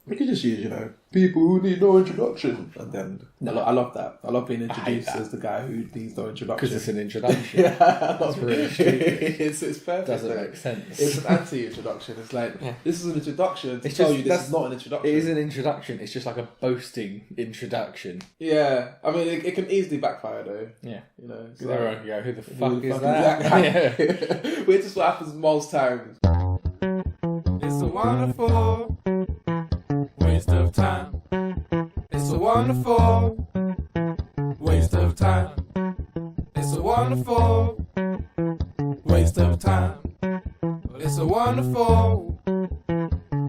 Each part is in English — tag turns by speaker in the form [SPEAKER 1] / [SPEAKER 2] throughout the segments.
[SPEAKER 1] We could just use, people who need no introduction. And then, I love that. I love being introduced as the guy who needs no introduction.
[SPEAKER 2] Because it's an introduction.
[SPEAKER 1] That's
[SPEAKER 2] really stupid.
[SPEAKER 1] It's perfect.
[SPEAKER 2] Doesn't make sense.
[SPEAKER 1] It's an anti-introduction. It's like, this is an introduction to tell you this is not an introduction.
[SPEAKER 2] It is an introduction. It's just like a boasting introduction.
[SPEAKER 1] Yeah. I mean, it can easily backfire though.
[SPEAKER 2] Yeah.
[SPEAKER 1] It's
[SPEAKER 2] everyone can go, who the fuck is that?
[SPEAKER 1] Yeah. Which is what happens most times. It's a wonderful waste of time. It's a wonderful waste of time. It's a wonderful waste of time. It's a wonderful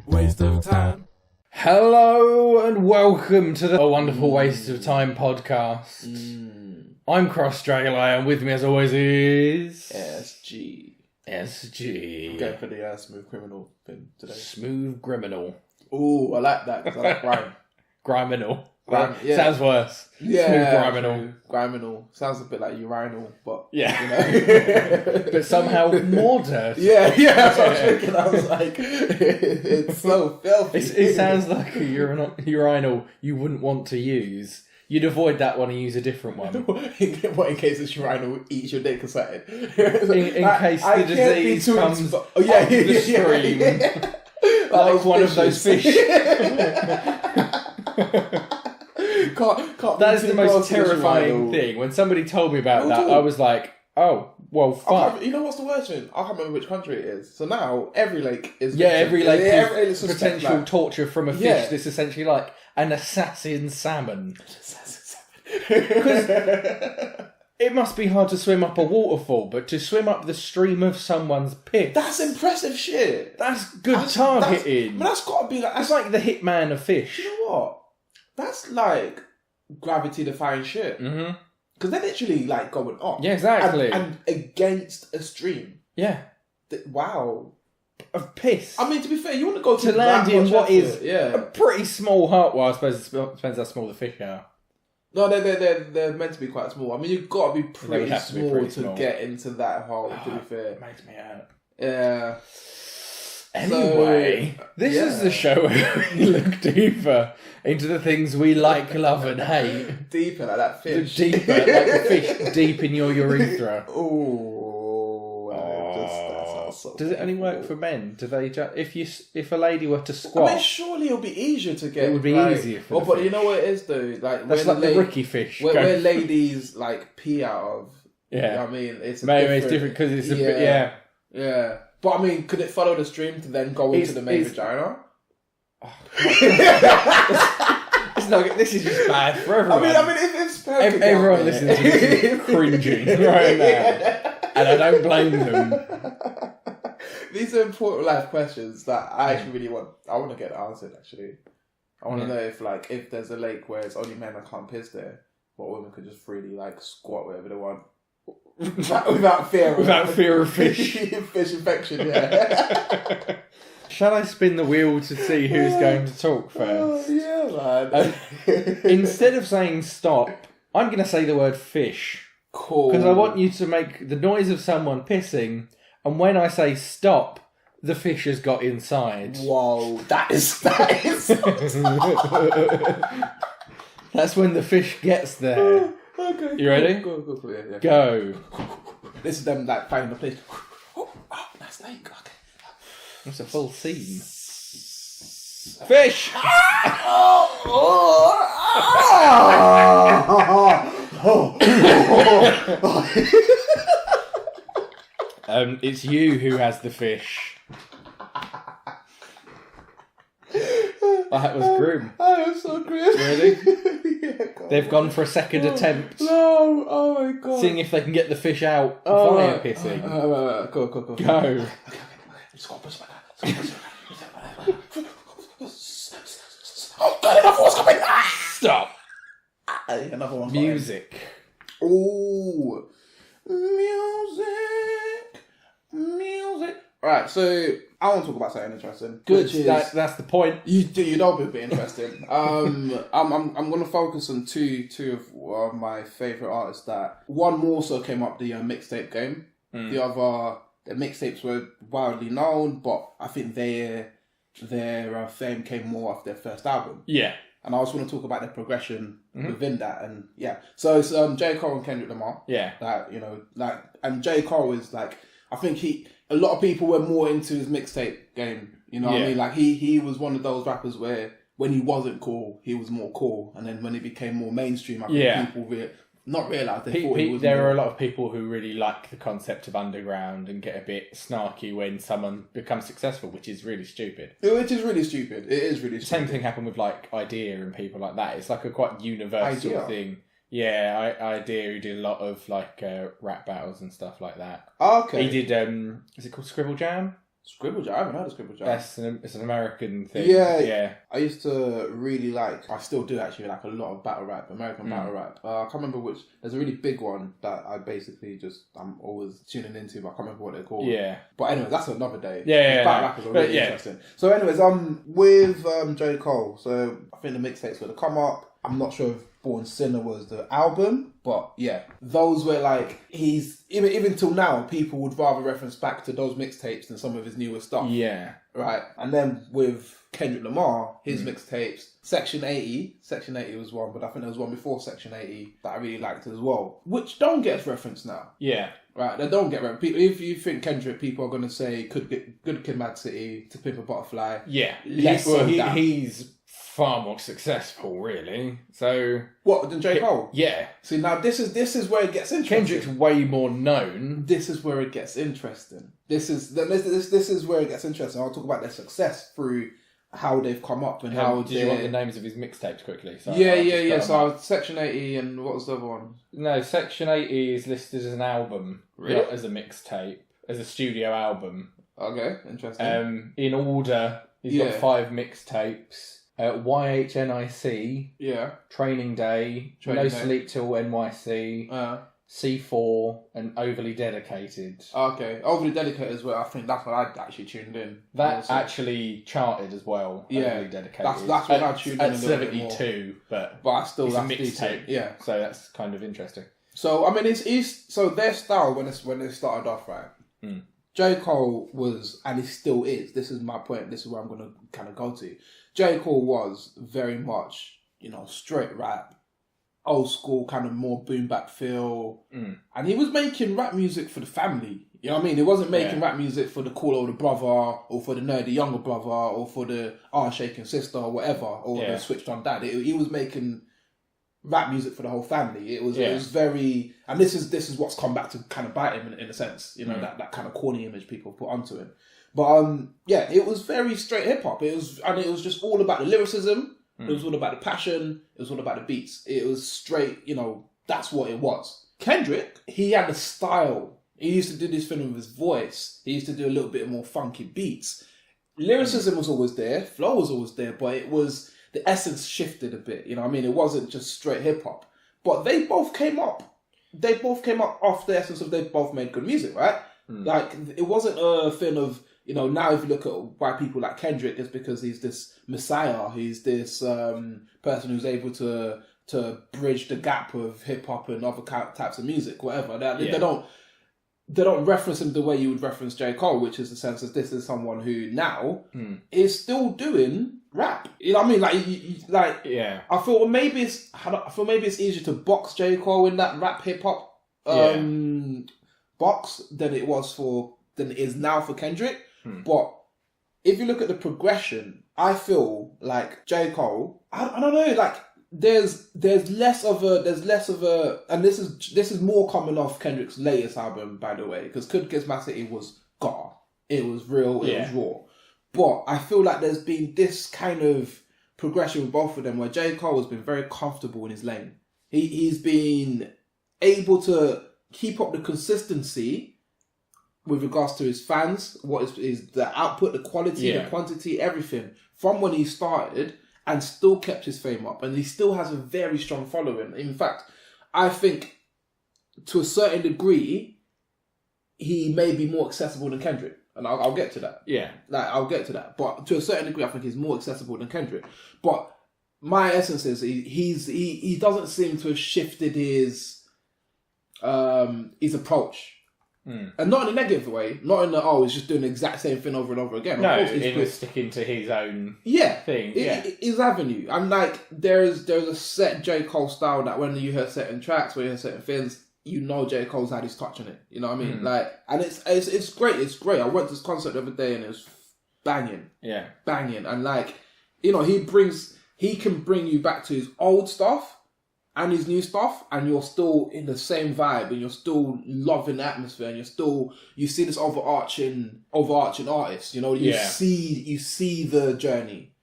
[SPEAKER 1] waste of time.
[SPEAKER 2] Hello and welcome to the Wonderful Waste of Time podcast. I'm Cross Dragula and with me as always is...
[SPEAKER 1] SG.
[SPEAKER 2] Going
[SPEAKER 1] for the smooth criminal thing today.
[SPEAKER 2] Smooth criminal.
[SPEAKER 1] Ooh, I like that because I like grime.
[SPEAKER 2] Griminal.
[SPEAKER 1] Yeah.
[SPEAKER 2] Sounds worse.
[SPEAKER 1] Yeah.
[SPEAKER 2] Smooth griminal.
[SPEAKER 1] Griminal. Sounds a bit like urinal, but...
[SPEAKER 2] Yeah. But somehow more dirty.
[SPEAKER 1] Yeah, that's what I was thinking. I was like, it's so filthy.
[SPEAKER 2] It sounds like a urinal you wouldn't want to use. You'd avoid that one and use a different one.
[SPEAKER 1] What, in case this urinal eats your dick or something?
[SPEAKER 2] In case the disease comes up the stream. Like one of those fish. That is the most terrifying thing. When somebody told me about that, I was like, oh, well, fuck.
[SPEAKER 1] You know what's the worst thing? I can't remember which country it is. So now, every lake is...
[SPEAKER 2] Yeah, every lake is
[SPEAKER 1] potential
[SPEAKER 2] potential torture from a fish that's essentially like an assassin salmon. Because it must be hard to swim up a waterfall, but to swim up the stream of someone's piss...
[SPEAKER 1] That's impressive shit.
[SPEAKER 2] That's good targeting.
[SPEAKER 1] But that's got to be like...
[SPEAKER 2] It's like the hitman of fish.
[SPEAKER 1] You know what? That's like gravity-defying shit.
[SPEAKER 2] Mm-hmm.
[SPEAKER 1] Because they're literally like going up.
[SPEAKER 2] Yeah, exactly.
[SPEAKER 1] And against a stream.
[SPEAKER 2] Yeah.
[SPEAKER 1] Wow.
[SPEAKER 2] Of piss.
[SPEAKER 1] I mean, to be fair, you want to go
[SPEAKER 2] to land in what is
[SPEAKER 1] a
[SPEAKER 2] pretty small heart. Well, I suppose it depends how small the fish are.
[SPEAKER 1] No, they're meant to be quite small. I mean, you've got to be pretty small to get into that hole, to be fair.
[SPEAKER 2] It makes me out.
[SPEAKER 1] Yeah.
[SPEAKER 2] Anyway, this is the show where we look deeper into the things we like, love and hate.
[SPEAKER 1] Deeper, like that fish.
[SPEAKER 2] Deeper, like the fish deep in your urethra. Does it only work for men? Do they if a lady were to squat?
[SPEAKER 1] I mean, surely it'll be easier to get.
[SPEAKER 2] It would be easier for
[SPEAKER 1] but you know what it is though? Like
[SPEAKER 2] that's like the Ricky fish.
[SPEAKER 1] Where ladies like pee out of.
[SPEAKER 2] Yeah.
[SPEAKER 1] You know what I mean, it's
[SPEAKER 2] different because it's a bit.
[SPEAKER 1] Yeah. But I mean, could it follow the stream to then go into the main vagina?
[SPEAKER 2] Oh, it's not. This is just bad for everyone.
[SPEAKER 1] I mean, if it's
[SPEAKER 2] everyone listening to this is cringing right now, and I don't blame them.
[SPEAKER 1] These are important life questions that I actually really want. I want to get answered. Actually, I want to know if there's a lake where it's only men that can't piss there, but women could just freely like squat wherever they want. Without fear of fish. Fish infection, yeah.
[SPEAKER 2] Shall I spin the wheel to see who's going to talk first?
[SPEAKER 1] Yeah, man.
[SPEAKER 2] Instead of saying stop, I'm going to say the word fish.
[SPEAKER 1] Cool.
[SPEAKER 2] Because I want you to make the noise of someone pissing, and when I say stop, the fish has got inside.
[SPEAKER 1] Whoa, that is
[SPEAKER 2] That's when the fish gets there.
[SPEAKER 1] Okay.
[SPEAKER 2] You ready?
[SPEAKER 1] Go. Yeah.
[SPEAKER 2] Go.
[SPEAKER 1] This is them like finding the place. Oh, that's snake. Okay.
[SPEAKER 2] It's a full scene. Fish! It's you who has the fish. That was grim.
[SPEAKER 1] That was so grim.
[SPEAKER 2] Ready?
[SPEAKER 1] Yeah,
[SPEAKER 2] they've gone for a second attempt.
[SPEAKER 1] No, oh my god.
[SPEAKER 2] Seeing if they can get the fish out via pissing.
[SPEAKER 1] Go.
[SPEAKER 2] Go.
[SPEAKER 1] Oh god, another one's coming.
[SPEAKER 2] Stop.
[SPEAKER 1] Another one.
[SPEAKER 2] Music.
[SPEAKER 1] Ooh. Music. Right, so I want to talk about something interesting.
[SPEAKER 2] Good. That's the point.
[SPEAKER 1] You know, it'll be interesting. I'm going to focus on two of my favorite artists. That one more so came up the mixtape game. The other, the mixtapes were widely known, but I think they their fame came more off their first album.
[SPEAKER 2] Yeah.
[SPEAKER 1] And I also want to talk about the progression within that. And yeah, so it's J. Cole and Kendrick Lamar.
[SPEAKER 2] Yeah.
[SPEAKER 1] And J. Cole is like, I think a lot of people were more into his mixtape game. You know what I mean? Like he was one of those rappers where when he wasn't cool, he was more cool. And then when he became more mainstream, I think people not realised they thought he was
[SPEAKER 2] there are a lot of people who really like the concept of underground and get a bit snarky when someone becomes successful, which is really stupid.
[SPEAKER 1] Which is really stupid. It is really stupid.
[SPEAKER 2] Same thing happened with like Idea and people like that. It's like a quite universal thing. Yeah, Idea, who did a lot of like rap battles and stuff like that.
[SPEAKER 1] Okay.
[SPEAKER 2] He did, is it called Scribble Jam?
[SPEAKER 1] Scribble Jam? I haven't heard of Scribble Jam.
[SPEAKER 2] It's an American thing.
[SPEAKER 1] Yeah. I used to really I still do actually like a lot of battle rap, American battle rap. I can't remember which, there's a really big one that I basically I'm always tuning into, but I can't remember what they're called. Yeah. But anyway, that's another day. Battle rappers are really interesting. So anyways, with J. Cole, so I think the mixtapes were to come up. I'm not sure if Born Sinner was the album, but yeah, those were like, he's even till now, people would rather reference back to those mixtapes than some of his newer stuff. Yeah. Right. And then with Kendrick Lamar, his mixtapes, Section 80 was one, but I think there was one before Section 80 that I really liked as well, which don't get referenced now. Yeah. Right, they don't get referenced. If you think Kendrick, people are going to say Good Kid, Mad City, To Pimp a Butterfly. Yeah.
[SPEAKER 2] He's far more successful, really. So
[SPEAKER 1] what than J. Cole?
[SPEAKER 2] Yeah.
[SPEAKER 1] See, now this is where it gets interesting.
[SPEAKER 2] Kendrick's way more known.
[SPEAKER 1] This is where it gets interesting. This is where it gets interesting. I'll talk about their success through how they've come up and how.
[SPEAKER 2] Did you want the names of his mixtapes quickly?
[SPEAKER 1] So yeah. So Section 80 and what was the other one?
[SPEAKER 2] No, Section 80 is listed as an album, not as a mixtape, as a studio album.
[SPEAKER 1] Okay, interesting.
[SPEAKER 2] In order, he's got 5 mixtapes. YHNIC, Training Day, No Sleep Till NYC, C4, and Overly Dedicated.
[SPEAKER 1] Okay, Overly Dedicated as well. I think that's what I actually tuned in.
[SPEAKER 2] That actually charted as well. Overly Dedicated.
[SPEAKER 1] That's what I tuned in
[SPEAKER 2] at 72, but
[SPEAKER 1] I still
[SPEAKER 2] it's
[SPEAKER 1] that's
[SPEAKER 2] a mixtape.
[SPEAKER 1] Yeah,
[SPEAKER 2] so that's kind of interesting.
[SPEAKER 1] So I mean, it's so their style when they started off, right? J. Cole was, and he still is. This is my point. This is where I'm going to kind of go to. J. Cole was very much, straight rap, old school, kind of more boom bap feel. And he was making rap music for the family. You know what I mean? He wasn't making rap music for the cool older brother or for the nerdy younger brother or for the shaking sister or whatever, or the switched on dad. He was making rap music for the whole family. It was very, and this is what's come back to kind of bite him in a sense, that kind of corny image people put onto him. But it was very straight hip hop. It was just all about the lyricism. It was all about the passion. It was all about the beats. It was straight, that's what it was. Kendrick, he had a style. He used to do this thing with his voice. He used to do a little bit more funky beats. Lyricism was always there. Flow was always there, but it was, the essence shifted a bit. You know what I mean? It wasn't just straight hip hop. But they both came up. They both came up off the essence of they both made good music, right? Like, it wasn't a thing of, now if you look at why people like Kendrick, it's because he's this messiah. He's this person who's able to bridge the gap of hip hop and other types of music, whatever. They don't reference him the way you would reference J. Cole, which is the sense that this is someone who now is still doing rap. You know what I mean? I feel maybe it's easier to box J. Cole in that rap hip hop box than it is now for Kendrick. But if you look at the progression, I feel like J. Cole, I don't know, like there's less of a, and this is more coming off Kendrick's latest album, by the way, because Good Kid, Mad City was gar. It was real, it was raw. But I feel like there's been this kind of progression with both of them where J. Cole has been very comfortable in his lane. He's been able to keep up the consistency with regards to his fans, what is the output, the quality, the quantity, everything from when he started, and still kept his fame up. And he still has a very strong following. In fact, I think to a certain degree, he may be more accessible than Kendrick. And I'll get to that. Yeah. I'll get to that. But to a certain degree, I think he's more accessible than Kendrick. But my essence is he doesn't seem to have shifted his approach. And not in a negative way, not in the, he's just doing the exact same thing over and over again.
[SPEAKER 2] No,
[SPEAKER 1] of course
[SPEAKER 2] he was sticking to his own thing.
[SPEAKER 1] His avenue. And like, there's a set J. Cole style that when you hear certain tracks, when you hear certain things, you know J. Cole's had his touch on it. You know what I mean? Like, and it's great. It's great. I went to this concert the other day and it was banging. Yeah. Banging. And like, you know, he can bring you back to his old stuff and his new stuff, and you're still in the same vibe, and you're still loving the atmosphere, and you see this overarching artist, you know, you see the journey.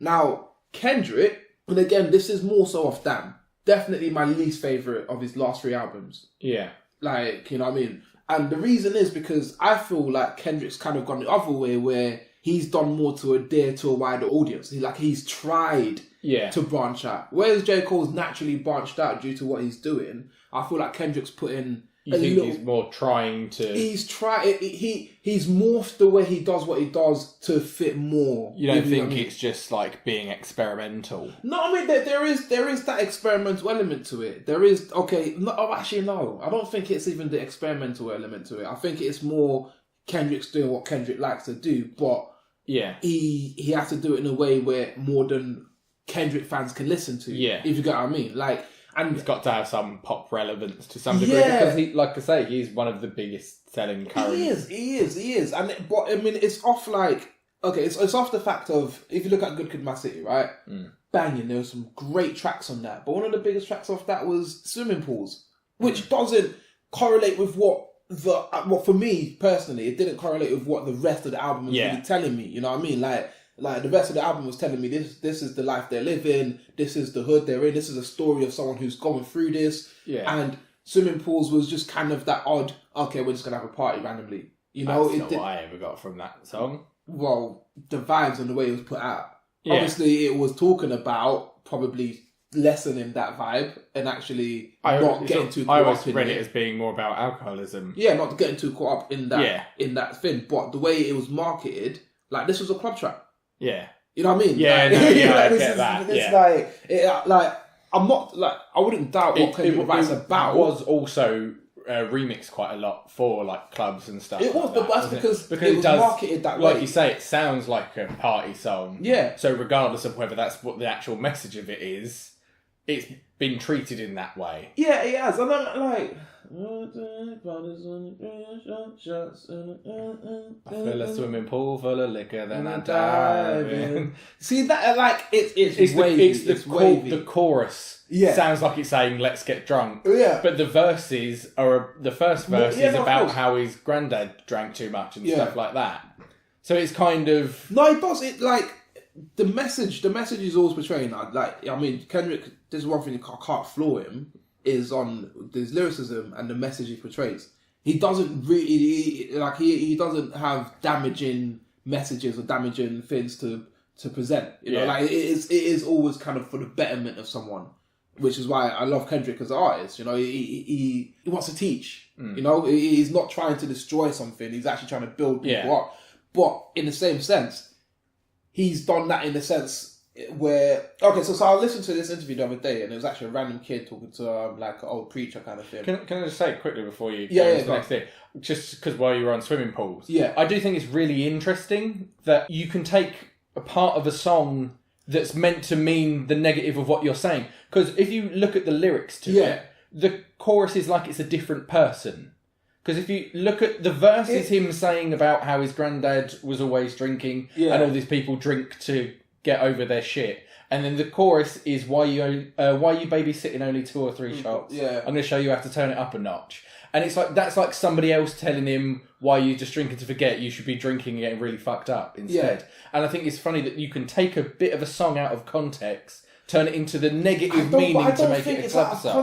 [SPEAKER 1] Now, Kendrick, and again, this is more so off Damn, definitely my least favourite of his last 3 albums. Yeah. Like, you know what I mean? And the reason is because I feel like Kendrick's kind of gone the other way, where he's done more to adhere to a wider audience. He's tried to branch out. Whereas J. Cole's naturally branched out due to what he's doing, I feel like Kendrick's put in
[SPEAKER 2] he's more trying to...
[SPEAKER 1] He's morphed the way he does what he does to fit more.
[SPEAKER 2] You don't think it's just like being experimental?
[SPEAKER 1] No, I mean, there is that experimental element to it. There is... Okay, no, actually, no. I don't think it's even the experimental element to it. I think it's more Kendrick's doing what Kendrick likes to do, but he has to do it in a way where more than Kendrick fans can listen to. Yeah. If you get what I mean. Like, and
[SPEAKER 2] it's got to have some pop relevance to some degree, because he, like I say, he's one of the biggest selling current.
[SPEAKER 1] He is. But I mean, it's off like, okay, it's off the fact of, if you look at Good Kid, Mad City, right? Banging, there were some great tracks on that. But one of the biggest tracks off that was Swimming Pools, which doesn't correlate with what for me personally, it didn't correlate with what the rest of the album was really telling me. You know what I mean? Like the rest of the album was telling me this is the life they're living, this is the hood they're in, this is a story of someone who's going through this. Yeah. And Swimming Pools was just kind of that odd, okay, we're just gonna have a party randomly. You know,
[SPEAKER 2] that's not what I ever got from that song.
[SPEAKER 1] Well, the vibes and the way it was put out. Yeah. Obviously, it was talking about probably lessening that vibe and actually not getting too caught up in it. I always
[SPEAKER 2] read it as being more about alcoholism.
[SPEAKER 1] Yeah, not getting too caught up in that thing. But the way it was marketed, like, this was a club track. Yeah. You know what I mean?
[SPEAKER 2] Yeah,
[SPEAKER 1] like,
[SPEAKER 2] I get that.
[SPEAKER 1] It's like, I'm not, like, I wouldn't doubt what Kendrick writes about.
[SPEAKER 2] It was also remixed quite a lot for, like, clubs and stuff.
[SPEAKER 1] It was, but that's because it was marketed that way.
[SPEAKER 2] Like you say, it sounds like a party song. Yeah. So regardless of whether that's what the actual message of it is, it's been treated in that way.
[SPEAKER 1] Yeah, it has. And I'm like...
[SPEAKER 2] I fill a swimming pool full of liquor, then I dive in.
[SPEAKER 1] See, that, like, it's wavy.
[SPEAKER 2] It's the chorus. Yeah. Sounds like it's saying, let's get drunk. Yeah. But the verses are... The first verse is about how his granddad drank too much and stuff like that. So it's kind of...
[SPEAKER 1] No, it does. It, like... The message is always portraying that. Like, I mean, Kendrick, this is one thing I can't flaw him, is on his lyricism and the message he portrays. He doesn't really, he doesn't have damaging messages or damaging things to present. You know, like, it is always kind of for the betterment of someone, which is why I love Kendrick as an artist. You know, he wants to teach. You know, he's not trying to destroy something. He's actually trying to build people up. But in the same sense, he's done that in the sense where... Okay, so I listened to this interview the other day, and it was actually a random kid talking to like an old preacher kind of thing.
[SPEAKER 2] Can I just say quickly before you go into the next thing? Just because while you were on Swimming Pools. Yeah. I do think it's really interesting that you can take a part of a song that's meant to mean the negative of what you're saying. Because if you look at the lyrics to it, the chorus is like it's a different person. Because if you look at the verse, is him saying about how his granddad was always drinking and all these people drink to get over their shit. And then the chorus is, why you babysitting only 2 or 3 shots? Yeah. I'm going to show you how to turn it up a notch. And it's like, that's like somebody else telling him, why you just drinking to forget, you should be drinking and getting really fucked up instead. Yeah. And I think it's funny that you can take a bit of a song out of context, turn it into the negative meaning to make it a club song.
[SPEAKER 1] I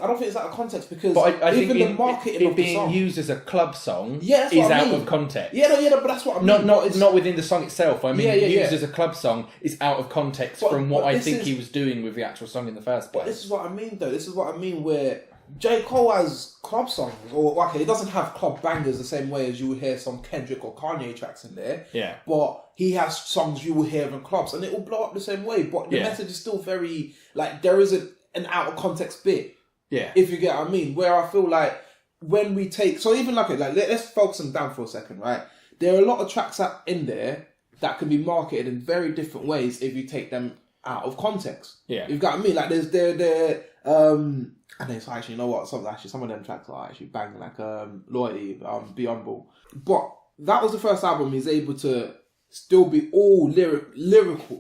[SPEAKER 1] don't think it's out of context because
[SPEAKER 2] I think
[SPEAKER 1] even the marketing of the
[SPEAKER 2] being
[SPEAKER 1] song
[SPEAKER 2] used as a club song is out of context.
[SPEAKER 1] Yeah, but that's what I mean.
[SPEAKER 2] Not within the song itself. I mean, used as a club song is out of context from what I think he was doing with the actual song in the first place.
[SPEAKER 1] But this is what I mean, though. This is what I mean where J. Cole has club songs, or okay, he doesn't have club bangers the same way as you would hear some Kendrick or Kanye tracks in there. Yeah. But he has songs you will hear in clubs, and it will blow up the same way. But the message is still very, like, there isn't an out of context bit. Yeah. If you get what I mean. Where I feel like when we take, so even like let's focus on Damn for a second, right? There are a lot of tracks in there that can be marketed in very different ways if you take them out of context.
[SPEAKER 2] Yeah.
[SPEAKER 1] You've got me, like there's and it's actually, you know what, some of them tracks are actually banging, like Loyalty, Be Humble. But that was the first album he's able to still be all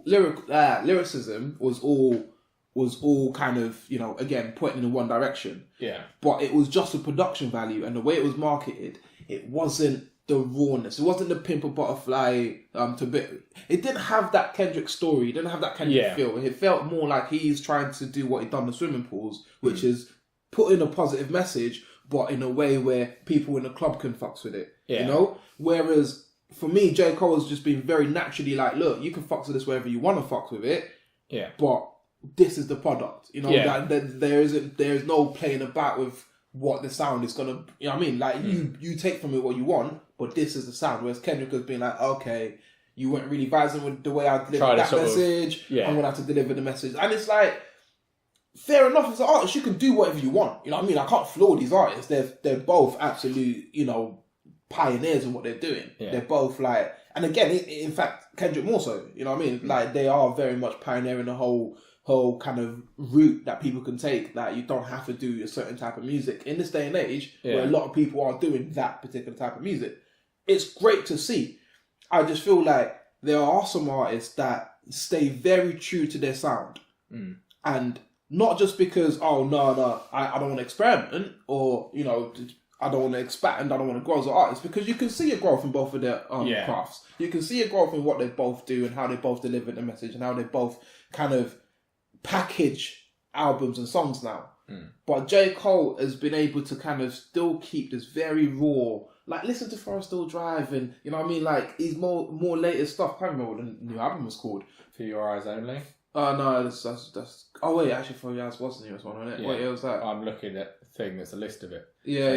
[SPEAKER 1] lyricism was all kind of, you know, again, pointing in one direction.
[SPEAKER 2] Yeah.
[SPEAKER 1] But it was just the production value and the way it was marketed, it wasn't the rawness. It wasn't the Pimp a Butterfly it didn't have that Kendrick story. It didn't have that Kendrick feel. It felt more like he's trying to do what he done in the swimming pools, which is put in a positive message, but in a way where people in the club can fucks with it.
[SPEAKER 2] Yeah.
[SPEAKER 1] You know? Whereas for me, J. Cole has just been very naturally like, look, you can fucks with this wherever you want to fucks with it.
[SPEAKER 2] Yeah.
[SPEAKER 1] But this is the product. You know, that there is no playing about with what the sound is gonna, you know what I mean? Like you take from it what you want, but this is the sound. Whereas Kendrick has been like, okay, you weren't really vibing with the way I delivered that message. I'm gonna have to deliver the message. And it's like, fair enough, as an artist, you can do whatever you want. You know what I mean? I can't flaw these artists. They're both absolute, you know, pioneers in what they're doing. Yeah. They're both like, and again, in fact, Kendrick more so, you know what I mean? Like, they are very much pioneering the whole kind of route that people can take, that you don't have to do a certain type of music in this day and age where a lot of people are doing that particular type of music. It's great to see. I just feel like there are some artists that stay very true to their sound. And not just because, I don't want to experiment, or, you know, I don't want to expand, I don't want to grow as an artist, because you can see a growth in both of their crafts. You can see a growth in what they both do and how they both deliver the message and how they both kind of package albums and songs now. But J. Cole has been able to kind of still keep this very raw, like, listen to Forest Hill Drive, and, you know what I mean, like, he's more latest stuff. I can't remember what the new album was called.
[SPEAKER 2] For Your Eyes Only?
[SPEAKER 1] No, that's oh wait, actually For Your Eyes was the newest one, wasn't it?
[SPEAKER 2] Yeah.
[SPEAKER 1] Wait, it was that.
[SPEAKER 2] I'm looking at the thing, there's a list of it.
[SPEAKER 1] Yeah.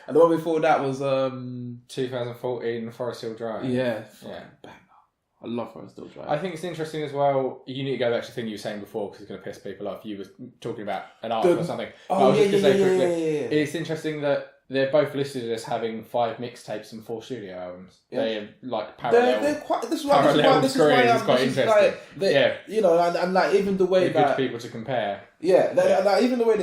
[SPEAKER 1] And the one before that was
[SPEAKER 2] 2014 Forest Hill Drive.
[SPEAKER 1] Yeah.
[SPEAKER 2] Yeah.
[SPEAKER 1] I love Forest Hill Drive.
[SPEAKER 2] I think it's interesting as well. You need to go back to the thing you were saying before, because it's going to piss people off. You were talking about an album or something. It's interesting that they're both listed as having 5 mixtapes and 4 studio albums. Yeah. They're like parallel.
[SPEAKER 1] They're quite. This is
[SPEAKER 2] why it's quite interesting.
[SPEAKER 1] You know, and like even the way
[SPEAKER 2] that good people to compare.
[SPEAKER 1] Like even the way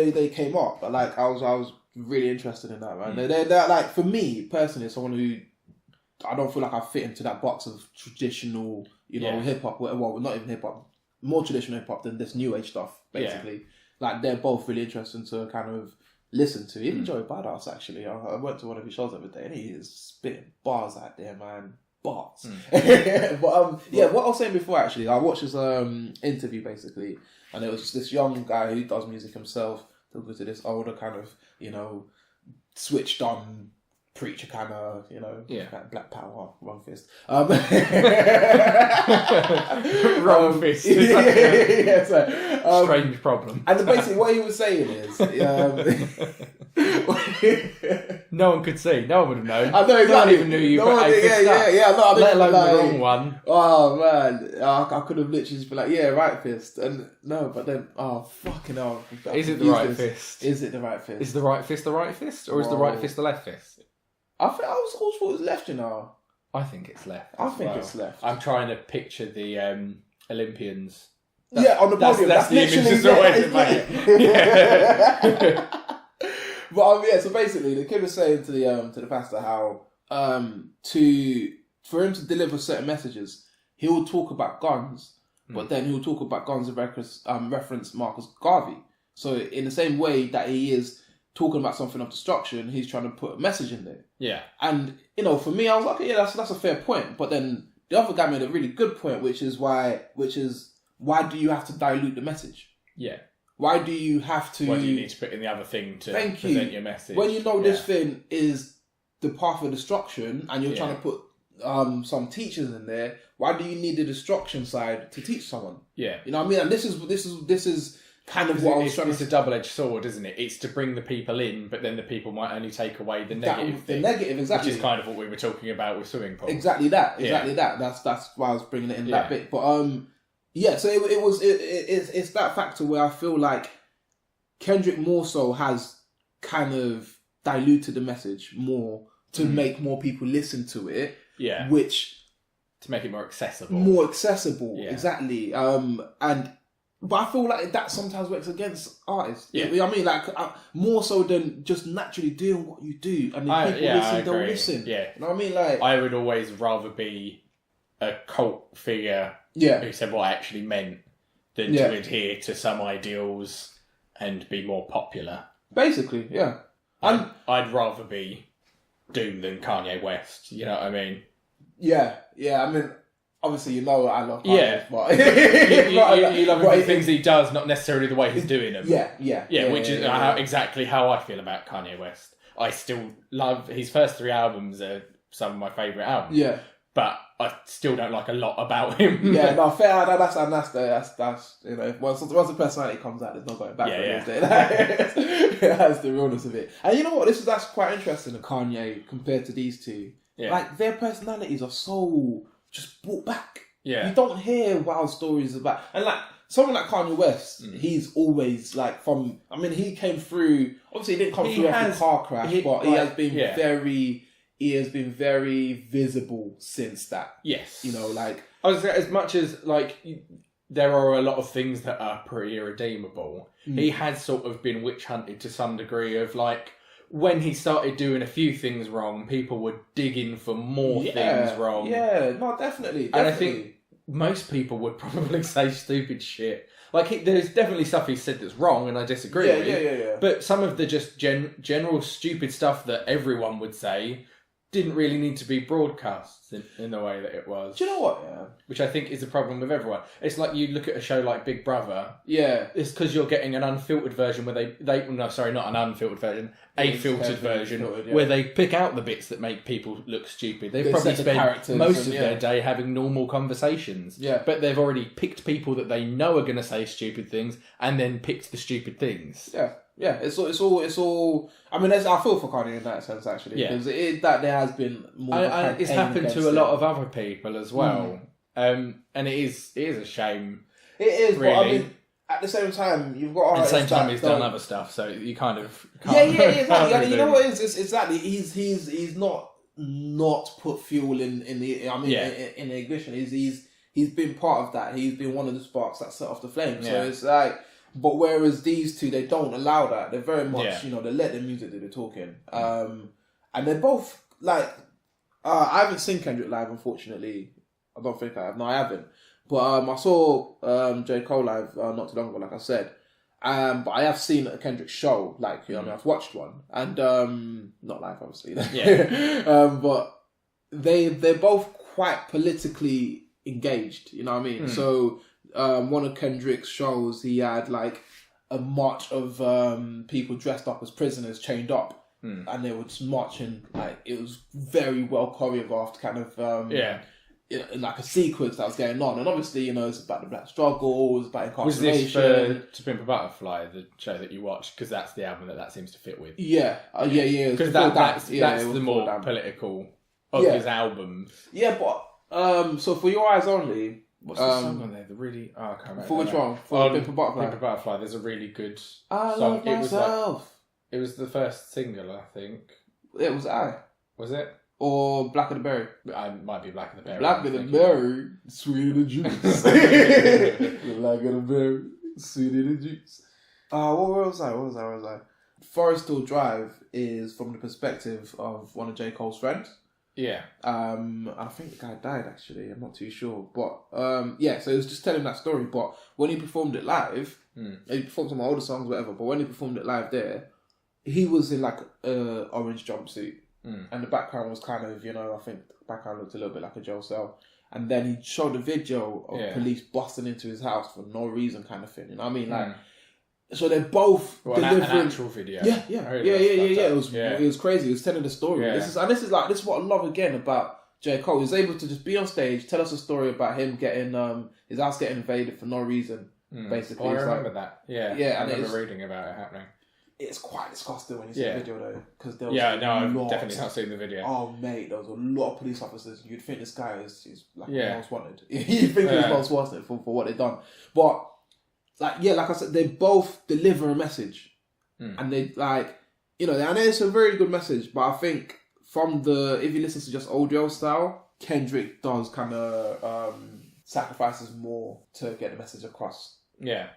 [SPEAKER 1] they came up. Like I was really interested in that, man. They're like, for me personally, someone who, I don't feel like I fit into that box of traditional, you know, hip hop. Well, not even hip hop, more traditional hip hop than this new age stuff. Basically, like they're both really interesting to kind of listen to. Even Joey Badass, actually, I went to one of his shows the other day, and he is spitting bars out there, man. Bars. But what I was saying before, actually, I watched his interview basically, and it was just this young guy who does music himself talking to this older kind of, you know, switched on preacher kind of, you know, Black Power, wrong fist.
[SPEAKER 2] Wrong fist. Strange problem.
[SPEAKER 1] And basically what he was saying is,
[SPEAKER 2] no one could see. No one would have known.
[SPEAKER 1] I know exactly.
[SPEAKER 2] No one even knew you put a fist up. Let alone the wrong one.
[SPEAKER 1] Oh man, I could have literally just been like, right fist, and no, but then fucking hell.
[SPEAKER 2] Is it the right fist?
[SPEAKER 1] Is it the right fist?
[SPEAKER 2] Is the right fist the right fist, or is the right fist the left fist?
[SPEAKER 1] I always thought it was left, you know.
[SPEAKER 2] I think it's left.
[SPEAKER 1] I think it's left.
[SPEAKER 2] I'm trying to picture the Olympians.
[SPEAKER 1] On the podium.
[SPEAKER 2] That's the image that's always in my head.
[SPEAKER 1] But so basically, the kid was saying to the pastor how for him to deliver certain messages, he will talk about guns, but then he'll talk about guns and reference Marcus Garvey. So in the same way that he is talking about something of destruction, he's trying to put a message in there. Yeah. And, you know, for me, I was like, that's a fair point. But then the other guy made a really good point, which is why do you have to dilute the message? Yeah. Why do you have to...
[SPEAKER 2] Why do you need to put in the other thing to present your message?
[SPEAKER 1] When you know this thing is the path of destruction, and you're trying to put some teachers in there, why do you need the destruction side to teach someone? Yeah. You know what I mean? And this is kind of what I was trying to...
[SPEAKER 2] It's a double-edged sword, isn't it? It's to bring the people in, but then the people might only take away the negative thing.
[SPEAKER 1] The negative, exactly.
[SPEAKER 2] Which is kind of what we were talking about with swimming pools.
[SPEAKER 1] Exactly that. That's why I was bringing it in that bit. But, so it's that factor where I feel like Kendrick more so has kind of diluted the message more to make more people listen to it.
[SPEAKER 2] Yeah.
[SPEAKER 1] Which
[SPEAKER 2] to make it more accessible.
[SPEAKER 1] Exactly. But I feel like that sometimes works against artists.
[SPEAKER 2] Yeah.
[SPEAKER 1] You know what I mean? Like, more so than just naturally doing what you do. And if people listen, they'll listen.
[SPEAKER 2] Yeah.
[SPEAKER 1] You know what I mean? Like,
[SPEAKER 2] I would always rather be a cult figure who said what I actually meant than to adhere to some ideals and be more popular.
[SPEAKER 1] Basically, yeah.
[SPEAKER 2] I'd rather be Doom than Kanye West. You know what I mean?
[SPEAKER 1] Yeah. I mean, obviously, you know I love Kanye, but
[SPEAKER 2] you love the things he does, not necessarily the way he's doing them.
[SPEAKER 1] Yeah,
[SPEAKER 2] which is exactly how I feel about Kanye West. I still love his first 3 albums are some of my favourite albums.
[SPEAKER 1] Yeah.
[SPEAKER 2] But I still don't like a lot about him.
[SPEAKER 1] Yeah, no, fair. That's you know, once the personality comes out, there's no going back. That's the realness of it. And you know what? That's quite interesting. The Kanye compared to these two, like their personalities are so just brought back.
[SPEAKER 2] Yeah,
[SPEAKER 1] you don't hear wild stories about, and like someone like Kanye West, he's always like from. I mean, he came through. Obviously, he didn't come through after the car crash, but he has been very. He has been very visible since that.
[SPEAKER 2] Yes.
[SPEAKER 1] You know, like...
[SPEAKER 2] I was as much as, like, there are a lot of things that are pretty irredeemable. He had sort of been witch hunted to some degree of, like, when he started doing a few things wrong, people were digging for more things wrong.
[SPEAKER 1] Yeah, no, definitely.
[SPEAKER 2] And I think most people would probably say stupid shit. Like, there's definitely stuff he said that's wrong, and I disagree with.
[SPEAKER 1] Yeah.
[SPEAKER 2] But some of the just general stupid stuff that everyone would say... didn't really need to be broadcast in the way that it was.
[SPEAKER 1] Do you know what? Yeah.
[SPEAKER 2] Which I think is a problem with everyone. It's like you look at a show like Big Brother.
[SPEAKER 1] Yeah.
[SPEAKER 2] It's because you're getting an unfiltered version where not an unfiltered version, a filtered version where they pick out the bits that make people look stupid. They've probably spent most of their day having normal conversations.
[SPEAKER 1] Yeah.
[SPEAKER 2] But they've already picked people that they know are going to say stupid things and then picked the stupid things.
[SPEAKER 1] Yeah. Yeah, it's all. I mean, I feel for Kanye in that sense actually, because that there has been more.
[SPEAKER 2] It's happened to a lot of other people as well, and it is a shame.
[SPEAKER 1] It is,
[SPEAKER 2] really.
[SPEAKER 1] But I mean, at the same time, you've got.
[SPEAKER 2] At the same time, he's done other stuff, so you kind of.
[SPEAKER 1] Exactly. And you know what it is? It's exactly. He's not put fuel in the. I mean, in the ignition. He's been part of that. He's been one of the sparks that set off the flame. So it's like. But whereas these two, they don't allow that. They're very much, they let the music do the talking. And they're both, like... I haven't seen Kendrick live, unfortunately. I don't think I have. No, I haven't. But I saw J. Cole live not too long ago, like I said. But I have seen a Kendrick show. Like, I mean, I've watched one. And, not live, obviously. But they're both quite politically engaged. You know what I mean? So... one of Kendrick's shows, he had like a march of people dressed up as prisoners, chained up, and they were just marching. Like it was very well choreographed, kind of in like a sequence that was going on. And obviously, it's about the black struggle, it's about incarceration.
[SPEAKER 2] Was this To Pimp a Butterfly, the show that you watched? Because that's the album that seems to fit with.
[SPEAKER 1] Yeah.
[SPEAKER 2] Because that's the more political of his albums.
[SPEAKER 1] Yeah, but so for Your Eyes Only.
[SPEAKER 2] What's the song on there? The really... I can't remember.
[SPEAKER 1] For which one? For Pimp a Butterfly?
[SPEAKER 2] Pimp a Butterfly. There's a really good
[SPEAKER 1] I
[SPEAKER 2] song.
[SPEAKER 1] Love Myself.
[SPEAKER 2] It was the first single, I think.
[SPEAKER 1] It was
[SPEAKER 2] Was it?
[SPEAKER 1] Or Black of the Berry.
[SPEAKER 2] It might be Black of the Berry.
[SPEAKER 1] Black of the Berry, sweeter the juice. Black of the Berry, sweeter the juice. Where was I? Forest Hill Drive is from the perspective of one of J. Cole's friends.
[SPEAKER 2] Yeah.
[SPEAKER 1] I think the guy died actually. I'm not too sure, but so it was just telling that story. But when he performed it live, he performed some of my older songs, whatever. But when he performed it live there, he was in like a orange jumpsuit, and the background was kind of, I think the background looked a little bit like a jail cell. And then he showed a video of police busting into his house for no reason, kind of thing. You know what I mean? Like. So they're both delivering
[SPEAKER 2] an actual video.
[SPEAKER 1] Yeah. It was crazy. He was telling the story. Yeah. This is what I love again about J. Cole. He was able to just be on stage, tell us a story about him getting his house getting invaded for no reason. Basically,
[SPEAKER 2] I remember that. Yeah.
[SPEAKER 1] I
[SPEAKER 2] remember reading about it happening.
[SPEAKER 1] It's quite disgusting when you see the video though, because there was
[SPEAKER 2] I've definitely not seen the video.
[SPEAKER 1] Oh mate, there was a lot of police officers. You'd think this guy is like most wanted. You'd think he's most wanted for what they've done, but. Like I said, they both deliver a message, and they you know, and it's a very good message. But I think if you listen to just old drill style, Kendrick does kind of sacrifices more to get the message across.
[SPEAKER 2] Yeah.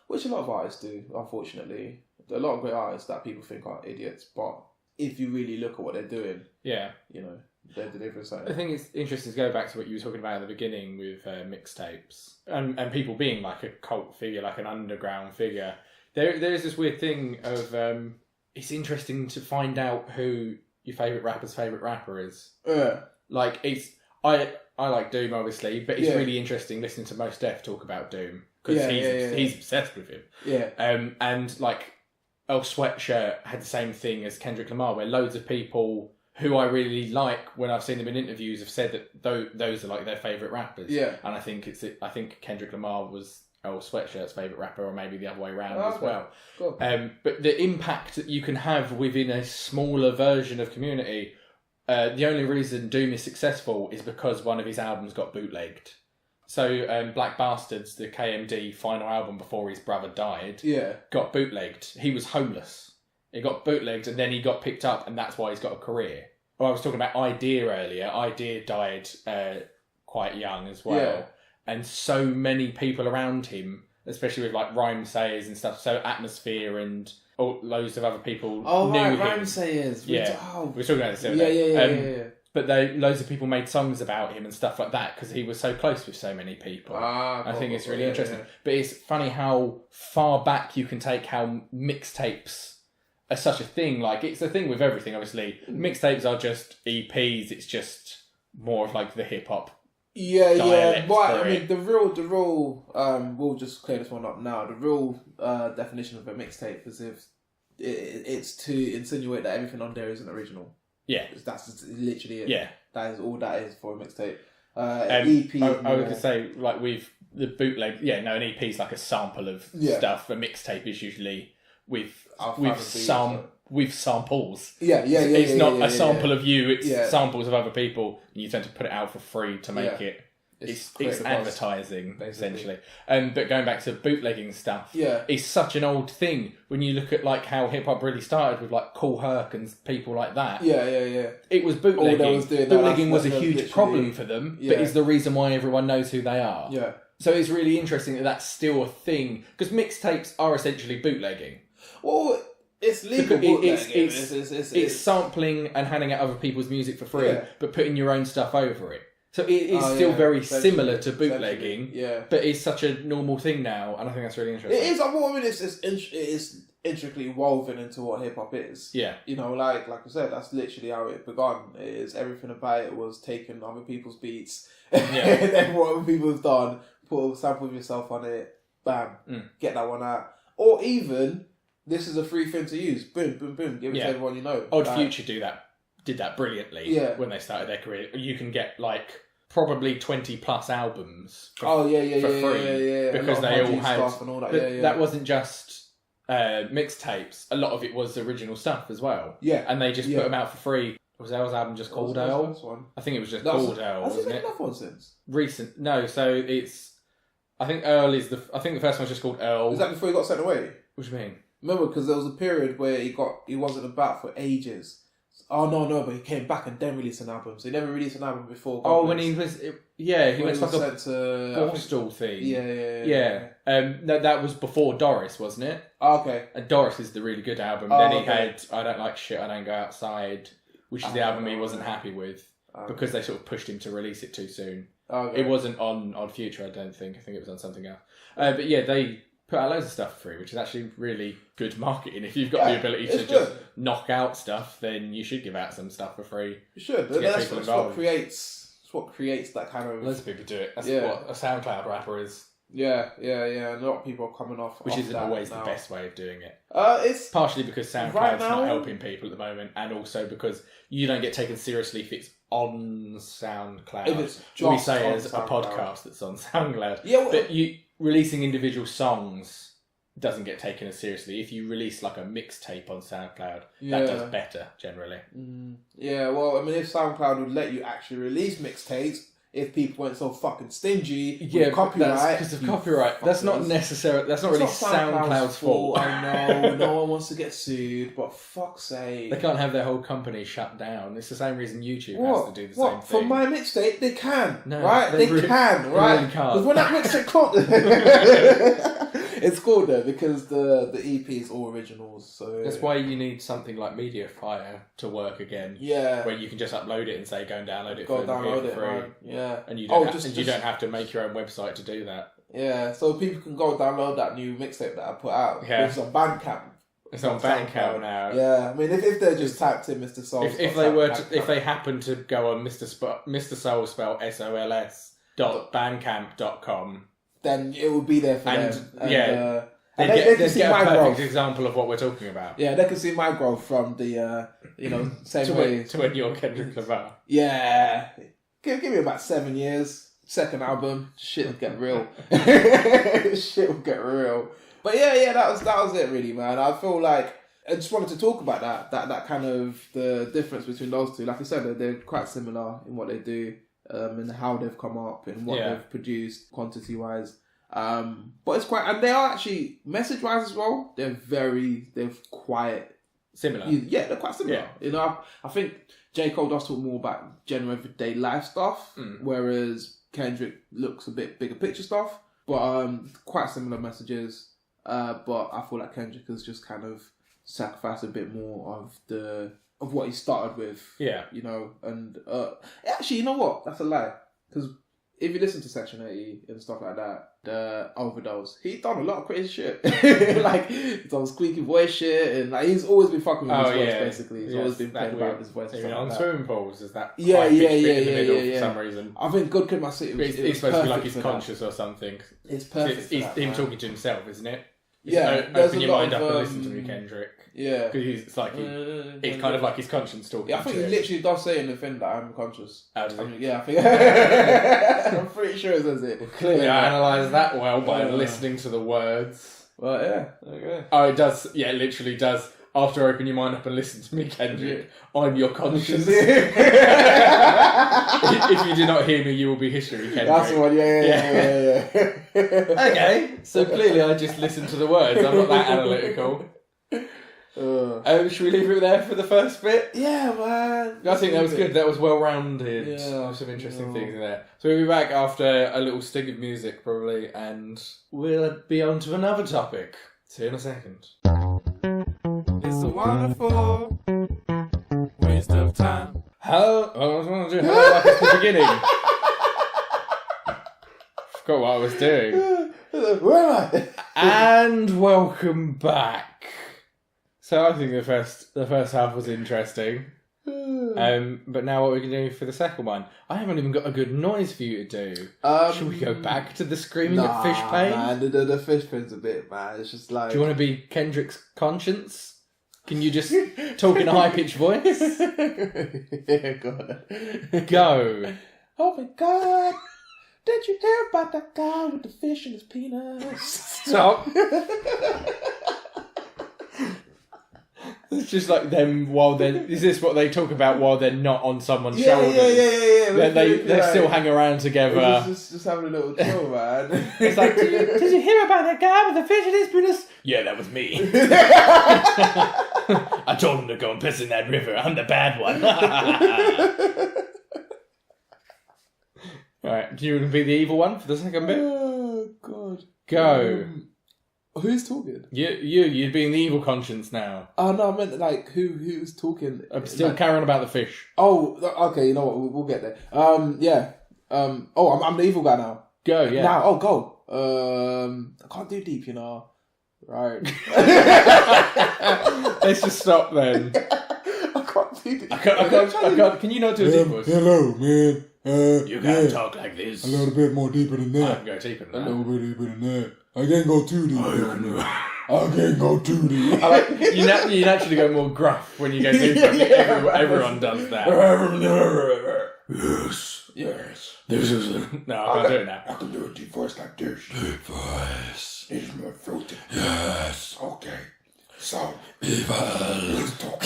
[SPEAKER 1] Which a lot of artists do, unfortunately. There are a lot of great artists that people think are idiots, but if you really look at what they're doing, you know, they're delivering something.
[SPEAKER 2] I think it's interesting to go back to what you were talking about at the beginning with mixtapes and people being like a cult figure, like an underground figure. There's this weird thing of it's interesting to find out who your favourite rapper's favourite rapper is. Like I like Doom obviously, but it's really interesting listening to Mos Def talk about Doom because he's obsessed with him. And like Earl Sweatshirt had the same thing as Kendrick Lamar, where loads of people who I really like when I've seen them in interviews have said that those are like their favourite rappers. And I think Kendrick Lamar was Earl Sweatshirt's favourite rapper, or maybe the other way around as well.
[SPEAKER 1] Cool.
[SPEAKER 2] But the impact that you can have within a smaller version of community, the only reason Doom is successful is because one of his albums got bootlegged. So Black Bastards, the KMD final album before his brother died, got bootlegged. He was homeless. It got bootlegged and then he got picked up, and that's why he's got a career. Well, I was talking about Idea earlier. Idea died quite young as well. And so many people around him, especially with like Rhyme Sayers and stuff, so Atmosphere and loads of other people knew him.
[SPEAKER 1] Rhyme Sayers.
[SPEAKER 2] We were talking about this the other day.
[SPEAKER 1] Yeah.
[SPEAKER 2] But loads of people made songs about him and stuff like that because he was so close with so many people. I think it's really interesting. But it's funny how far back you can take how mixtapes are such a thing. Like, it's a thing with everything, obviously. Mixtapes are just EPs. It's just more of like the hip-hop dialect.
[SPEAKER 1] But I mean, the real we'll just clear this one up now. The real definition of a mixtape is if it's to insinuate that everything on there isn't original. That's literally it. That is all that is for a mixtape. EP.
[SPEAKER 2] I would say, like, with the bootleg, an EP is like a sample of stuff. A mixtape is usually with samples. It's not a sample of you. It's samples of other people. And you tend to put it out for free to make it. It's advertising, essentially. But going back to bootlegging stuff, it's such an old thing when you look at like how hip hop really started with like Kool Herc and people like that. It was bootlegging. Bootlegging was a huge problem for them, but is the reason why everyone knows who they are. So it's really interesting that that's still a thing, because mixtapes are essentially bootlegging.
[SPEAKER 1] Well, it's legal.
[SPEAKER 2] It's sampling and handing out other people's music for free, but putting your own stuff over it. So it is still very similar to bootlegging, but it's such a normal thing now, and I think that's really interesting.
[SPEAKER 1] It is. I mean, it is intricately woven into what hip hop is. You know, like I said, that's literally how it began. It is everything about it was taking other people's beats, and then what other people have done, put a sample of yourself on it, bam, get that one out, or even this is a free thing to use, boom, boom, boom, give it to everyone you know.
[SPEAKER 2] Odd Future did that brilliantly when they started their career. You can get like probably 20 plus albums for free because they all had stuff and all that. That wasn't just mixtapes. A lot of it was original stuff as well. And they just put them out for free. Was Earl's album just called Earl? I think it was just called Earl, wasn't it?
[SPEAKER 1] Another one since
[SPEAKER 2] recent. No, so it's. I think Earl is the. I think the first one's just called Earl.
[SPEAKER 1] Is that before he got sent away?
[SPEAKER 2] What do you mean?
[SPEAKER 1] Remember, because there was a period where he wasn't about for ages. Oh no! But he came back and then released an album. So he never released an album before.
[SPEAKER 2] When he was, he went like a Borstal thing. No, that was before Doris, wasn't it?
[SPEAKER 1] Okay.
[SPEAKER 2] And Doris is the really good album. Then he had I Don't Like Shit, I Don't Go Outside, which is the album he wasn't happy with because they sort of pushed him to release it too soon. It wasn't on Future, I don't think. I think it was on something else. But they put out loads of stuff for free, which is actually really good marketing. If you've got the ability to just knock out stuff, then you should give out some stuff for free.
[SPEAKER 1] You should. That's what creates that kind of.
[SPEAKER 2] Loads of people do it. That's what a SoundCloud rapper is.
[SPEAKER 1] Yeah. A lot of people are coming off.
[SPEAKER 2] Which isn't always the best way of doing it.
[SPEAKER 1] It's
[SPEAKER 2] partially because SoundCloud's not helping people at the moment, and also because you don't get taken seriously if it's on SoundCloud. If it's just we say as a podcast that's on SoundCloud. But you releasing individual songs doesn't get taken as seriously. If you release like a mixtape on SoundCloud, that does better generally.
[SPEAKER 1] Well, I mean, if SoundCloud would let you actually release mixtapes, if people weren't so fucking stingy with copyright.
[SPEAKER 2] Because of copyright. That's not necessarily. That's not really SoundCloud's fault.
[SPEAKER 1] I know. No one wants to get sued, but fuck's sake,
[SPEAKER 2] they can't have their whole company shut down. It's the same reason YouTube has to do the same thing.
[SPEAKER 1] For my mixtape, they can.
[SPEAKER 2] No,
[SPEAKER 1] right? They can. Right?
[SPEAKER 2] Really can't.
[SPEAKER 1] Because when that mixtape called, it's cool though because the EP is all originals. So
[SPEAKER 2] that's why you need something like MediaFire to work again.
[SPEAKER 1] Yeah.
[SPEAKER 2] Where you can just upload it and say go and download it
[SPEAKER 1] for
[SPEAKER 2] free.
[SPEAKER 1] Man. Yeah.
[SPEAKER 2] And you don't have to make your own website to do that.
[SPEAKER 1] Yeah. So people can go download that new mixtape that I put out. Yeah. It's on Bandcamp.
[SPEAKER 2] It's on Bandcamp now.
[SPEAKER 1] Yeah. I mean, if they just typed in Mr. Soul,
[SPEAKER 2] if they happen to go on Mr. Soul spelled SOLS.bandcamp.com,
[SPEAKER 1] then it will be there for them.
[SPEAKER 2] Yeah. They can see my perfect example of what we're talking about.
[SPEAKER 1] Yeah, they can see my growth from the, same way.
[SPEAKER 2] To when you're Kendrick Lamar.
[SPEAKER 1] Yeah. Give me about 7 years. Second album, shit will get real. Shit will get real. But yeah, that was it really, man. I feel like I just wanted to talk about that kind of the difference between those two. Like I said, they're quite similar in what they do, and how they've come up and what they've produced quantity-wise. But it's quite, and they are actually message wise as well. They're quite
[SPEAKER 2] similar.
[SPEAKER 1] Yeah, they're quite similar.
[SPEAKER 2] Yeah.
[SPEAKER 1] I think J. Cole does talk more about general everyday life stuff, whereas Kendrick looks a bit bigger picture stuff. But quite similar messages. But I feel like Kendrick has just kind of sacrificed a bit more of what he started with. Yeah, and actually, you know what? That's a lie because if you listen to Section 80 and stuff like that, the Overdose, he's done a lot of crazy shit. Like, he's done squeaky voice shit, and like he's always been fucking with his voice, basically. He's always been playing about his voice.
[SPEAKER 2] Even on swimming pools, is that
[SPEAKER 1] in the
[SPEAKER 2] middle for some reason?
[SPEAKER 1] I think Good Kid, My City
[SPEAKER 2] it's supposed to be like he's conscious or something.
[SPEAKER 1] It's perfect.
[SPEAKER 2] It's him talking to himself, isn't it?
[SPEAKER 1] Open
[SPEAKER 2] your mind up and listen to me, Kendrick. Yeah, because it's like it's kind of like his conscience talking.
[SPEAKER 1] Yeah, I think he literally does say in the film that I'm conscious.
[SPEAKER 2] Oh, does he?
[SPEAKER 1] Yeah, I think. I'm pretty sure it says it.
[SPEAKER 2] Well, clearly, I analysed that well by listening to the words.
[SPEAKER 1] Well, yeah. Okay.
[SPEAKER 2] Oh, it does. Yeah, it literally does. After open your mind up and listen to me, Kendrick, I'm your conscience. If you do not hear me, you will be history, Kendrick.
[SPEAKER 1] That's the one, yeah.
[SPEAKER 2] Okay, so clearly I just listened to the words. I'm not that analytical. Should we leave it there for the first bit?
[SPEAKER 1] Yeah, man.
[SPEAKER 2] I think that was good. That was well-rounded. Yeah. There's some interesting things in there. So we'll be back after a little sting of music, probably, and we'll be on to another topic. See you in a second.
[SPEAKER 1] It's a wonderful waste of time.
[SPEAKER 2] I was going to do hello like at the beginning. Forgot what I was doing.
[SPEAKER 1] Where am I?
[SPEAKER 2] And welcome back. So I think the first half was interesting. But now what we can do for the second one? I haven't even got a good noise for you to do. Should we go back to the screaming at fish pain?
[SPEAKER 1] Man, the fish pain's a bit, man. It's just like...
[SPEAKER 2] Do you want to be Kendrick's conscience? Can you just talk in a high-pitched voice?
[SPEAKER 1] Yeah, go on.
[SPEAKER 2] Go.
[SPEAKER 1] Oh my God. Did you hear about that guy with the fish in his penis?
[SPEAKER 2] Stop. It's just like them while they're... Is this what they talk about while they're not on someone's shoulders?
[SPEAKER 1] Yeah.
[SPEAKER 2] They still hang around together.
[SPEAKER 1] Just having a little chill, man.
[SPEAKER 2] It's like, did you hear about that guy with the fish in his penis? Yeah, that was me. I told him to go and piss in that river. I'm the bad one. Alright, do you want to be the evil one for the second bit?
[SPEAKER 1] Oh, God.
[SPEAKER 2] Go.
[SPEAKER 1] Who's talking?
[SPEAKER 2] You're being the evil conscience now.
[SPEAKER 1] Oh, no, I meant like who's talking?
[SPEAKER 2] I'm still carrying about the fish.
[SPEAKER 1] Oh, okay, you know what? We'll get there. Yeah. I'm the evil guy now.
[SPEAKER 2] Go, yeah.
[SPEAKER 1] Now, go. I can't do deep, you know. Right.
[SPEAKER 2] Let's just stop then.
[SPEAKER 1] I can't do deep.
[SPEAKER 2] I can't. Can you not do a deep voice?
[SPEAKER 3] Hello, man.
[SPEAKER 2] You can't talk like this.
[SPEAKER 3] A little bit more deeper than that.
[SPEAKER 2] I can go deeper than that.
[SPEAKER 3] A little bit deeper than that. I can't go too deep. I can't go too deep.
[SPEAKER 2] You naturally go more gruff when you go deeper. Everyone does that.
[SPEAKER 3] Yes.
[SPEAKER 2] This is no, I can't do it now.
[SPEAKER 3] I can do a deep voice like this. Deep voice. It is more fruity. Yes. Okay. So,
[SPEAKER 2] evil.
[SPEAKER 3] let's talk.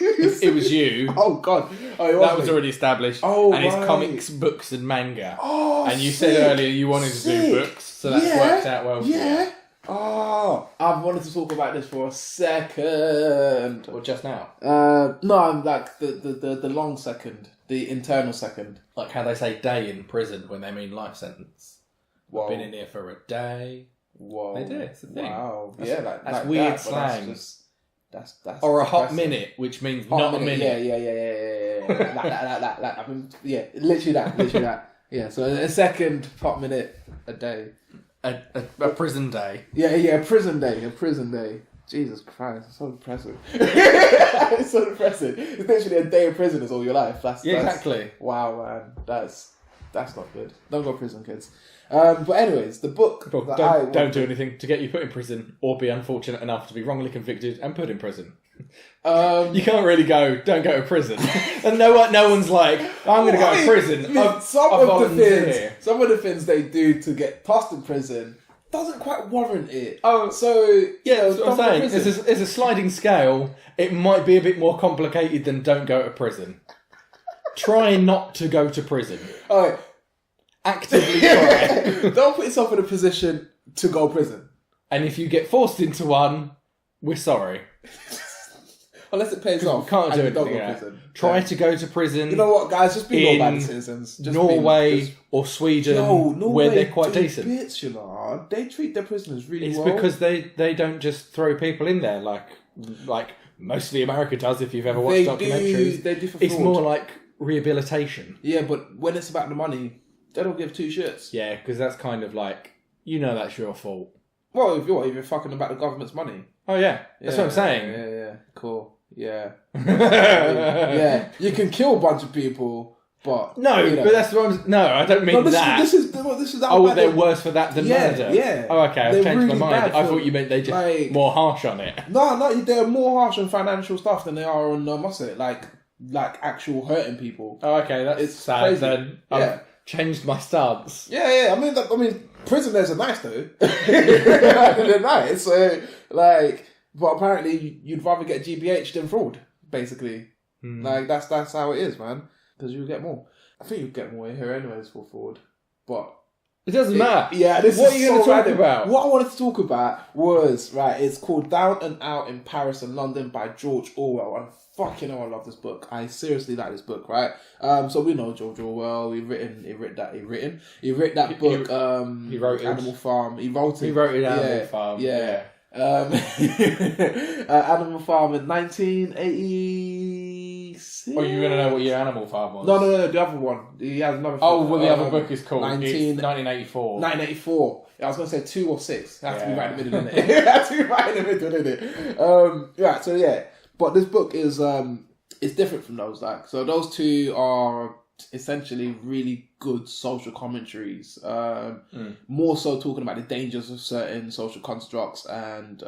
[SPEAKER 2] It was you.
[SPEAKER 1] Oh God! Oh,
[SPEAKER 2] That was already established.
[SPEAKER 1] Oh,
[SPEAKER 2] and it's
[SPEAKER 1] right.
[SPEAKER 2] comics, books, and manga.
[SPEAKER 1] Oh,
[SPEAKER 2] and you
[SPEAKER 1] sick.
[SPEAKER 2] said earlier you wanted to do books, so that's worked out well. For
[SPEAKER 1] Yeah.
[SPEAKER 2] you.
[SPEAKER 1] Oh, I've wanted to talk about this for a second.
[SPEAKER 2] Or just now,
[SPEAKER 1] No, I'm like the long second, the internal second.
[SPEAKER 2] like how they say day in prison when they mean life sentence.
[SPEAKER 1] Whoa.
[SPEAKER 2] Been in here for a day.
[SPEAKER 1] Whoa.
[SPEAKER 2] They do. It's a thing.
[SPEAKER 1] Wow.
[SPEAKER 2] That's-
[SPEAKER 1] Like
[SPEAKER 2] that's
[SPEAKER 1] like
[SPEAKER 2] weird
[SPEAKER 1] that, but
[SPEAKER 2] slang.
[SPEAKER 1] That's
[SPEAKER 2] Or a hot
[SPEAKER 1] depressing.
[SPEAKER 2] minute, which means
[SPEAKER 1] Hot
[SPEAKER 2] not a minute.
[SPEAKER 1] Yeah. Like, I mean, yeah, literally that. Yeah, so a second hot minute a day.
[SPEAKER 2] A prison day.
[SPEAKER 1] Yeah, a prison day. Jesus Christ, it's so depressing. It's so depressing. It's literally a day of prison is all your life. That's
[SPEAKER 2] Exactly.
[SPEAKER 1] Wow, man, that's not good. Don't go to prison, kids. But anyways, the book.
[SPEAKER 2] But don't do anything to get you put in prison, or be unfortunate enough to be wrongly convicted and put in prison. You can't really don't go to prison. And no one's like, I'm going to go to prison.
[SPEAKER 1] Some of the things they do to get tossed in prison doesn't quite warrant it.
[SPEAKER 2] Oh,
[SPEAKER 1] so
[SPEAKER 2] yeah, that's what I'm saying.
[SPEAKER 1] prison.
[SPEAKER 2] It's a sliding scale. It might be a bit more complicated than don't go to prison. Try not to go to prison.
[SPEAKER 1] All right.
[SPEAKER 2] Actively try.
[SPEAKER 1] Don't put yourself in a position to go to prison.
[SPEAKER 2] And if you get forced into one, we're sorry.
[SPEAKER 1] Unless it pays off.
[SPEAKER 2] Can't do
[SPEAKER 1] and you
[SPEAKER 2] it.
[SPEAKER 1] don't go to prison.
[SPEAKER 2] Try to go to prison.
[SPEAKER 1] You know what, guys? Just be
[SPEAKER 2] in
[SPEAKER 1] law-abiding citizens. Just
[SPEAKER 2] Norway or Sweden, where they're quite decent.
[SPEAKER 1] Bits, you know, they treat their prisoners really
[SPEAKER 2] It's
[SPEAKER 1] well.
[SPEAKER 2] because they don't just throw people in there like mostly America does. If you've ever watched documentaries,
[SPEAKER 1] they do for
[SPEAKER 2] it's
[SPEAKER 1] fraud.
[SPEAKER 2] more like rehabilitation.
[SPEAKER 1] Yeah, but when it's about the money, they don't give two shits.
[SPEAKER 2] Yeah, because that's kind of like, that's your fault.
[SPEAKER 1] Well, if you're fucking about the government's money.
[SPEAKER 2] Oh yeah, that's what I'm saying.
[SPEAKER 1] Yeah, cool. Yeah. Yeah, you can kill a bunch of people, but
[SPEAKER 2] No, but that's what I'm. No, I don't mean that.
[SPEAKER 1] This is how bad
[SPEAKER 2] they're worse for that than murder.
[SPEAKER 1] Yeah.
[SPEAKER 2] Oh, okay. I've
[SPEAKER 1] They're
[SPEAKER 2] changed
[SPEAKER 1] really
[SPEAKER 2] my mind.
[SPEAKER 1] bad
[SPEAKER 2] I
[SPEAKER 1] for,
[SPEAKER 2] thought you meant they just
[SPEAKER 1] like-
[SPEAKER 2] more harsh on it.
[SPEAKER 1] No, they're more harsh on financial stuff than they are on what's it like actual hurting people.
[SPEAKER 2] Oh, okay. That's
[SPEAKER 1] It's
[SPEAKER 2] sad.
[SPEAKER 1] crazy.
[SPEAKER 2] Then
[SPEAKER 1] Yeah.
[SPEAKER 2] I've changed my stance.
[SPEAKER 1] Yeah. I mean, prisoners are nice though. They're nice. So, but apparently you'd rather get GBH than fraud, basically. Like that's how it is, man. Because you get more. I think you get more here anyways for fraud, but
[SPEAKER 2] It doesn't matter.
[SPEAKER 1] yeah. This
[SPEAKER 2] What
[SPEAKER 1] is
[SPEAKER 2] are you going to
[SPEAKER 1] so
[SPEAKER 2] talk
[SPEAKER 1] random.
[SPEAKER 2] about?
[SPEAKER 1] What I wanted to talk about was it's called Down and Out in Paris and London by George Orwell, and fucking hell, I love this book. I seriously like this book, right? So we know George Orwell. He wrote that book.
[SPEAKER 2] He wrote it.
[SPEAKER 1] Animal Farm. He wrote it.
[SPEAKER 2] He wrote it. Animal Farm.
[SPEAKER 1] Yeah. Animal Farm in 1986.
[SPEAKER 2] Oh, you going to know what your Animal Farm was?
[SPEAKER 1] No, the other one. He has another.
[SPEAKER 2] Oh, well, the other book is called
[SPEAKER 1] 1984. 1984. I was going to say 2 or 6. It has to be right in the middle, innit? It has to be right in the middle, innit? Right, so yeah. But this book is different from those. So those two are essentially really good social commentaries. More so talking about the dangers of certain social constructs, and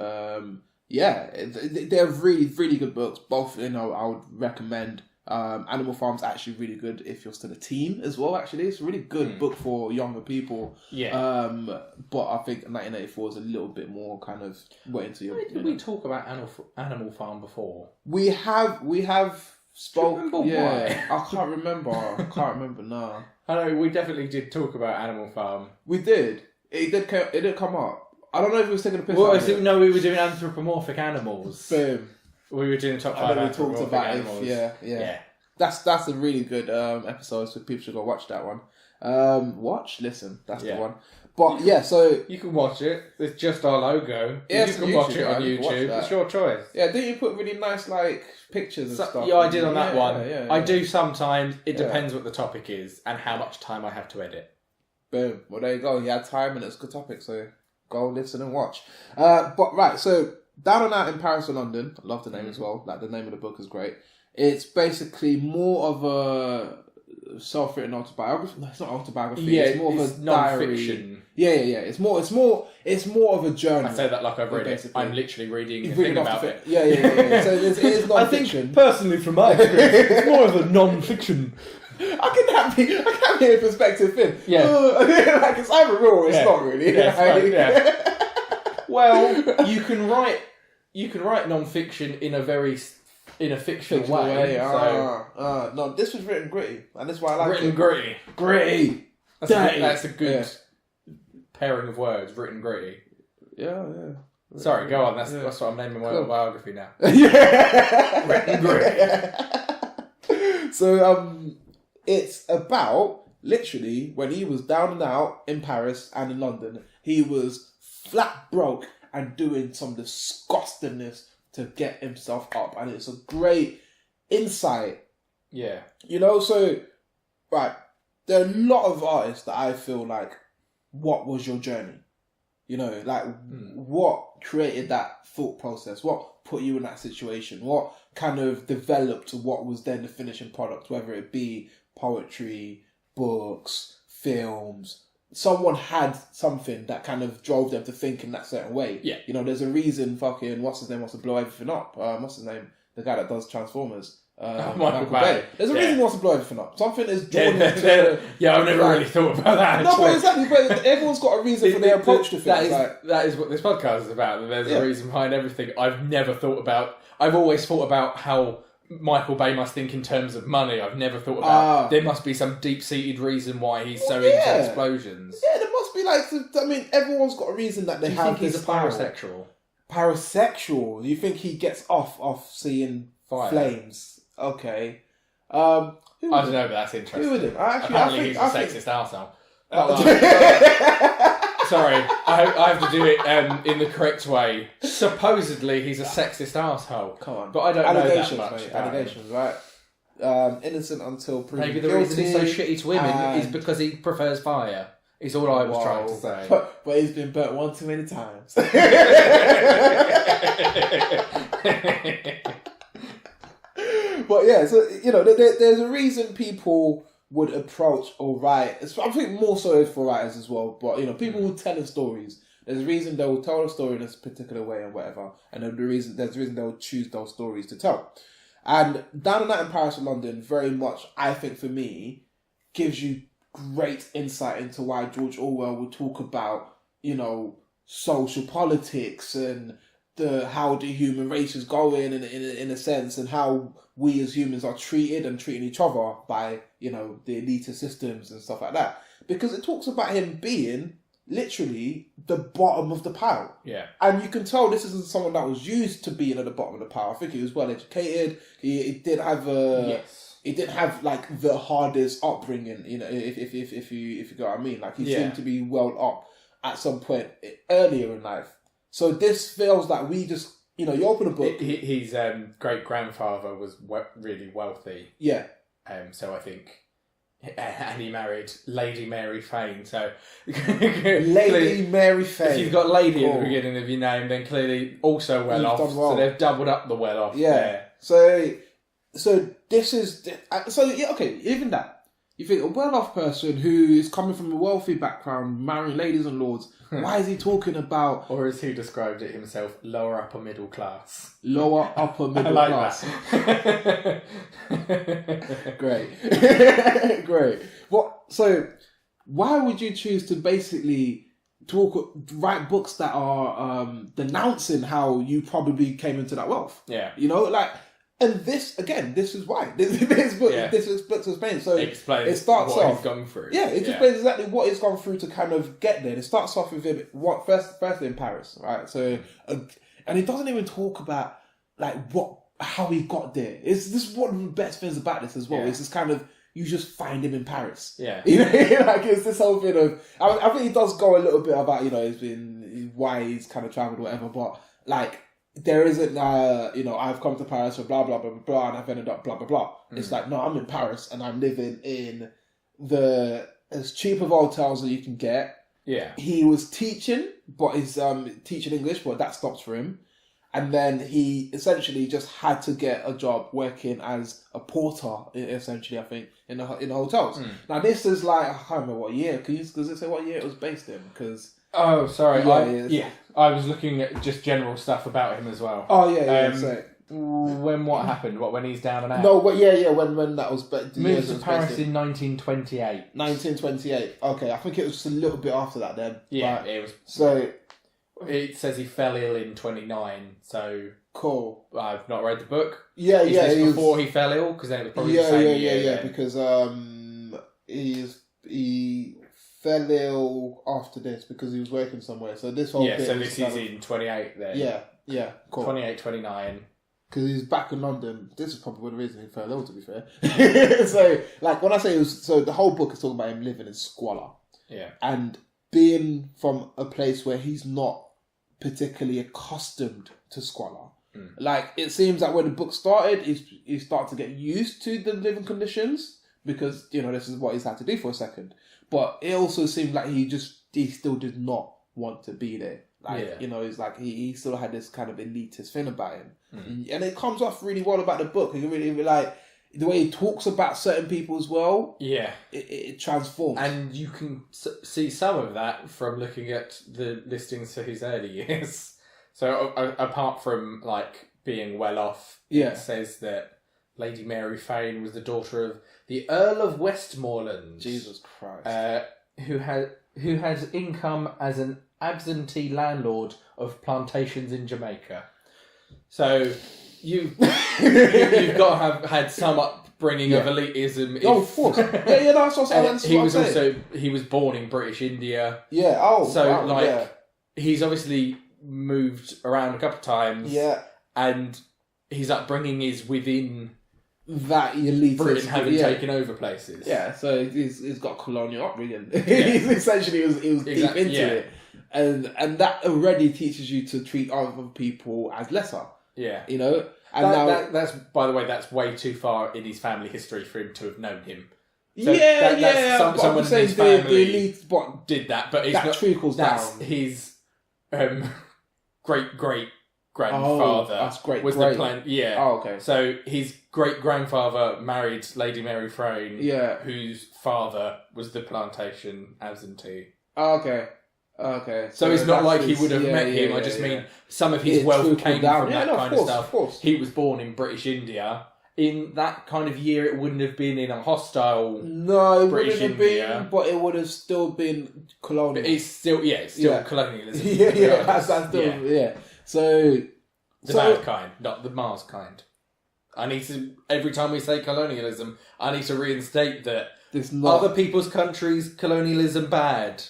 [SPEAKER 1] they're really, really good books. Both, I would recommend. Animal Farm's actually really good if you're still a teen as well. Actually, it's a really good book for younger people.
[SPEAKER 2] Yeah.
[SPEAKER 1] But I think 1984 is a little bit more kind of went into your.
[SPEAKER 2] Did we talk about Animal Farm before?
[SPEAKER 1] We have spoke.
[SPEAKER 2] Do you remember
[SPEAKER 1] Yeah, I can't remember. No,
[SPEAKER 2] I know we definitely did talk about Animal Farm.
[SPEAKER 1] we did. It did come up. I don't know if it was taking a piss.
[SPEAKER 2] Well,
[SPEAKER 1] out of it.
[SPEAKER 2] no, we were doing anthropomorphic animals.
[SPEAKER 1] Boom.
[SPEAKER 2] We were doing top
[SPEAKER 1] I
[SPEAKER 2] 5
[SPEAKER 1] know we talked
[SPEAKER 2] anthropomorphic
[SPEAKER 1] about
[SPEAKER 2] animals.
[SPEAKER 1] it. Yeah. That's a really good episode, so people should go watch that one. Listen, that's the one. But yeah, so
[SPEAKER 2] You can watch it. It's just our logo.
[SPEAKER 1] Yeah,
[SPEAKER 2] You
[SPEAKER 1] it's
[SPEAKER 2] can
[SPEAKER 1] on
[SPEAKER 2] watch
[SPEAKER 1] YouTube,
[SPEAKER 2] it on
[SPEAKER 1] right? You can watch
[SPEAKER 2] YouTube.
[SPEAKER 1] that.
[SPEAKER 2] It's your choice.
[SPEAKER 1] yeah, didn't you put really nice pictures and stuff?
[SPEAKER 2] Yeah, I did on that one.
[SPEAKER 1] Yeah.
[SPEAKER 2] I do sometimes. It
[SPEAKER 1] Yeah.
[SPEAKER 2] depends what the topic is and how much time I have to edit.
[SPEAKER 1] Boom. Well, there you go. You had time and it's a good topic, so go listen and watch. But right, so Down and Out in Paris and London. I love the name as well. The name of the book is great. It's basically more of a self-written autobiography. No, it's not autobiography.
[SPEAKER 2] Yeah,
[SPEAKER 1] it's more of a diary.
[SPEAKER 2] non-fiction.
[SPEAKER 1] Yeah. It's more of a journal.
[SPEAKER 2] I say that like I've read it.
[SPEAKER 1] Basically.
[SPEAKER 2] I'm literally reading a
[SPEAKER 1] You've
[SPEAKER 2] thing
[SPEAKER 1] read it off
[SPEAKER 2] about
[SPEAKER 1] the
[SPEAKER 2] it.
[SPEAKER 1] Yeah. So it is
[SPEAKER 2] I
[SPEAKER 1] non-fiction.
[SPEAKER 2] think, personally, from my experience, it's more of a non-fiction.
[SPEAKER 1] I can have a perspective thing.
[SPEAKER 2] Yeah.
[SPEAKER 1] Like it's either real or it's
[SPEAKER 2] Yeah.
[SPEAKER 1] not really.
[SPEAKER 2] Yeah, it's
[SPEAKER 1] Like-
[SPEAKER 2] fine, yeah. Well, you can write non-fiction in a very in a fictional way.
[SPEAKER 1] No, this was written gritty, and that's why I like
[SPEAKER 2] written
[SPEAKER 1] it.
[SPEAKER 2] gritty.
[SPEAKER 1] Gritty.
[SPEAKER 2] That's a good pairing of words. Written gritty.
[SPEAKER 1] Yeah.
[SPEAKER 2] Sorry, go on. That's what I'm naming my autobiography now.
[SPEAKER 1] Yeah.
[SPEAKER 2] Written gritty.
[SPEAKER 1] So it's about literally when he was down and out in Paris and in London, he was flat broke and doing some disgustingness to get himself up, and it's a great insight.
[SPEAKER 2] Yeah.
[SPEAKER 1] You know, so right, there are a lot of artists that I feel like, what was your journey? You know, like what created that thought process? What put you in that situation? What kind of developed what was then the finishing product, whether it be poetry, books, films. Someone had something that kind of drove them to think in that certain way.
[SPEAKER 2] Yeah.
[SPEAKER 1] You know, there's a reason fucking, what's his name, wants to blow everything up. What's his name? The guy that does Transformers.
[SPEAKER 2] Michael Bay.
[SPEAKER 1] There's a reason he wants to blow everything up. Something is drawn into...
[SPEAKER 2] Yeah, I've never really thought about that,
[SPEAKER 1] actually. No, but exactly. But everyone's got a reason for their approach to things.
[SPEAKER 2] That is what this podcast is about. There's a reason behind everything. I've never thought about... I've always thought about how Michael Bay must think in terms of money. I've never thought about there must be some deep-seated reason why he's so into explosions.
[SPEAKER 1] Yeah, there must be I mean, everyone's got a reason that they have.
[SPEAKER 2] Do you think he's a pansexual?
[SPEAKER 1] Pansexual? You think he gets off seeing flames? Okay. I
[SPEAKER 2] don't know, but that's interesting.
[SPEAKER 1] Who would it?
[SPEAKER 2] Apparently he's a sexist arsehole. Sorry, I have to do it in the correct way. Supposedly, he's a sexist arsehole.
[SPEAKER 1] Come on.
[SPEAKER 2] But I don't know that much.
[SPEAKER 1] Mate, allegations, right? Innocent until proven
[SPEAKER 2] Maybe the
[SPEAKER 1] guilty.
[SPEAKER 2] reason he's so shitty to women is because he prefers fire. Is all I was trying to say.
[SPEAKER 1] But he's been burnt one too many times. But yeah, so, you know, there's a reason people would approach or write. I think more so for writers as well. But, you know, people who tell stories. There's a reason they will tell a story in a particular way and whatever. And there's a reason they will choose those stories to tell. And Down and Out in Paris and London, very much, I think for me, gives you great insight into why George Orwell would talk about, you know, social politics and how the human race is going in a sense, and how we as humans are treated and treating each other by, you know, the elitist systems and stuff like that. Because it talks about him being literally the bottom of the pile.
[SPEAKER 2] Yeah.
[SPEAKER 1] And you can tell this isn't someone that was used to being at the bottom of the pile. I think he was well educated. He did have He didn't have like the hardest upbringing, you know, if you get what I mean. Like he seemed to be well up at some point earlier in life. So this feels like we just, you know, you open a book.
[SPEAKER 2] His great grandfather was really wealthy.
[SPEAKER 1] Yeah.
[SPEAKER 2] So I think, and he married Lady Mary Fane. So
[SPEAKER 1] Lady Mary Fane.
[SPEAKER 2] If you've got lady at the beginning of your name, then clearly also well off. So they've doubled up the well off.
[SPEAKER 1] Yeah.
[SPEAKER 2] There.
[SPEAKER 1] So this is even that. You think a well-off person who is coming from a wealthy background, marrying ladies and lords, why is he talking about...
[SPEAKER 2] Or as he described it himself, lower upper middle class.
[SPEAKER 1] Lower upper middle class.
[SPEAKER 2] That.
[SPEAKER 1] Great. Great. So why would you choose to basically write books that are denouncing how you probably came into that wealth?
[SPEAKER 2] Yeah.
[SPEAKER 1] You know, like... And this is why. This book explains. So it starts
[SPEAKER 2] what
[SPEAKER 1] off.
[SPEAKER 2] he's gone through.
[SPEAKER 1] Yeah, it explains exactly what he's gone through to kind of get there. It starts off with him firstly in Paris, right? So, and he doesn't even talk about like how he got there. This is one of the best things about this as well. Yeah. It's just kind of you just find him in Paris.
[SPEAKER 2] Yeah,
[SPEAKER 1] you know, like it's this whole thing of. I think he does go a little bit about why he's kind of travelled or whatever, but like. There isn't, I've come to Paris for blah, blah, blah, blah, blah, and I've ended up blah, blah, blah. It's like, no, I'm in Paris and I'm living in as cheap of hotels that you can get.
[SPEAKER 2] Yeah. He
[SPEAKER 1] was teaching, but he's teaching English, but that stops for him. And then he essentially just had to get a job working as a porter, essentially, I think, in the hotels. Now, this is like, I can't remember what year. Does it say what year it was based in? Because...
[SPEAKER 2] Oh, sorry. I was looking at just general stuff about him as well.
[SPEAKER 1] Oh, yeah.
[SPEAKER 2] What happened? When he's down and out?
[SPEAKER 1] No, when that was...
[SPEAKER 2] Moved to Paris in 1928.
[SPEAKER 1] 1928. Okay, I think it was just a little bit after that then.
[SPEAKER 2] Yeah, it was...
[SPEAKER 1] So,
[SPEAKER 2] It says he fell ill in 29, so...
[SPEAKER 1] Cool.
[SPEAKER 2] I've not read the book.
[SPEAKER 1] Yeah,
[SPEAKER 2] Is
[SPEAKER 1] yeah.
[SPEAKER 2] this before he fell ill? Because then it was probably the same year.
[SPEAKER 1] Yeah. Because he fell ill after this because he was working somewhere. So this whole bit
[SPEAKER 2] so this is in 28 then.
[SPEAKER 1] Yeah, cool.
[SPEAKER 2] 28, 29.
[SPEAKER 1] Because he's back in London. This is probably the reason he fell ill, to be fair. So, like, when I say it was... So the whole book is talking about him living in squalor.
[SPEAKER 2] Yeah.
[SPEAKER 1] And being from a place where he's not particularly accustomed to squalor. Like, it seems like when the book started, he started to get used to the living conditions because, you know, this is what he's had to do for a second. But it also seemed like he still did not want to be there. Like, you know, it's like he still had this kind of elitist thing about him. And it comes off really well about the book. You really, like, the way he talks about certain people as well. Yeah. It transforms.
[SPEAKER 2] And you can see some of that from looking at the listings for his early years. So apart from, like, being well off, it says that Lady Mary Fane was the daughter of the Earl of Westmoreland.
[SPEAKER 1] Jesus Christ.
[SPEAKER 2] Who had income as an absentee landlord of plantations in Jamaica. So you've got to have had some upbringing of elitism.
[SPEAKER 1] Of course. Yeah, that's what I'm saying.
[SPEAKER 2] He was born in British India.
[SPEAKER 1] Yeah,
[SPEAKER 2] so he's obviously moved around a couple of times.
[SPEAKER 1] Yeah.
[SPEAKER 2] And his upbringing is within
[SPEAKER 1] that elite
[SPEAKER 2] Britain having taken over places.
[SPEAKER 1] Yeah, so he's got colonial upbringing. He's essentially he was deep into it. And that already teaches you to treat other people as lesser. Yeah. You know? And
[SPEAKER 2] that's by the way, that's way too far in his family history for him to have known him.
[SPEAKER 1] So someone in his family the elite
[SPEAKER 2] did that, but it's
[SPEAKER 1] that trickles down.
[SPEAKER 2] That's his great grandfather was the plan. Yeah.
[SPEAKER 1] Oh, okay.
[SPEAKER 2] So his great grandfather married Lady Mary Fane. Yeah. Whose father was the plantation absentee.
[SPEAKER 1] Oh, okay. Okay.
[SPEAKER 2] So it's not like he would have met him. I just mean some of his wealth came from that kind of stuff. Of course. He was born in British India. In that kind of year, it wouldn't have been in a hostile British India.
[SPEAKER 1] But it would have still been colonial.
[SPEAKER 2] But it's still colonialism.
[SPEAKER 1] That's still, So...
[SPEAKER 2] The bad kind, not the Mars kind. I need to... Every time we say colonialism, I need to reinstate that other people's countries, colonialism bad.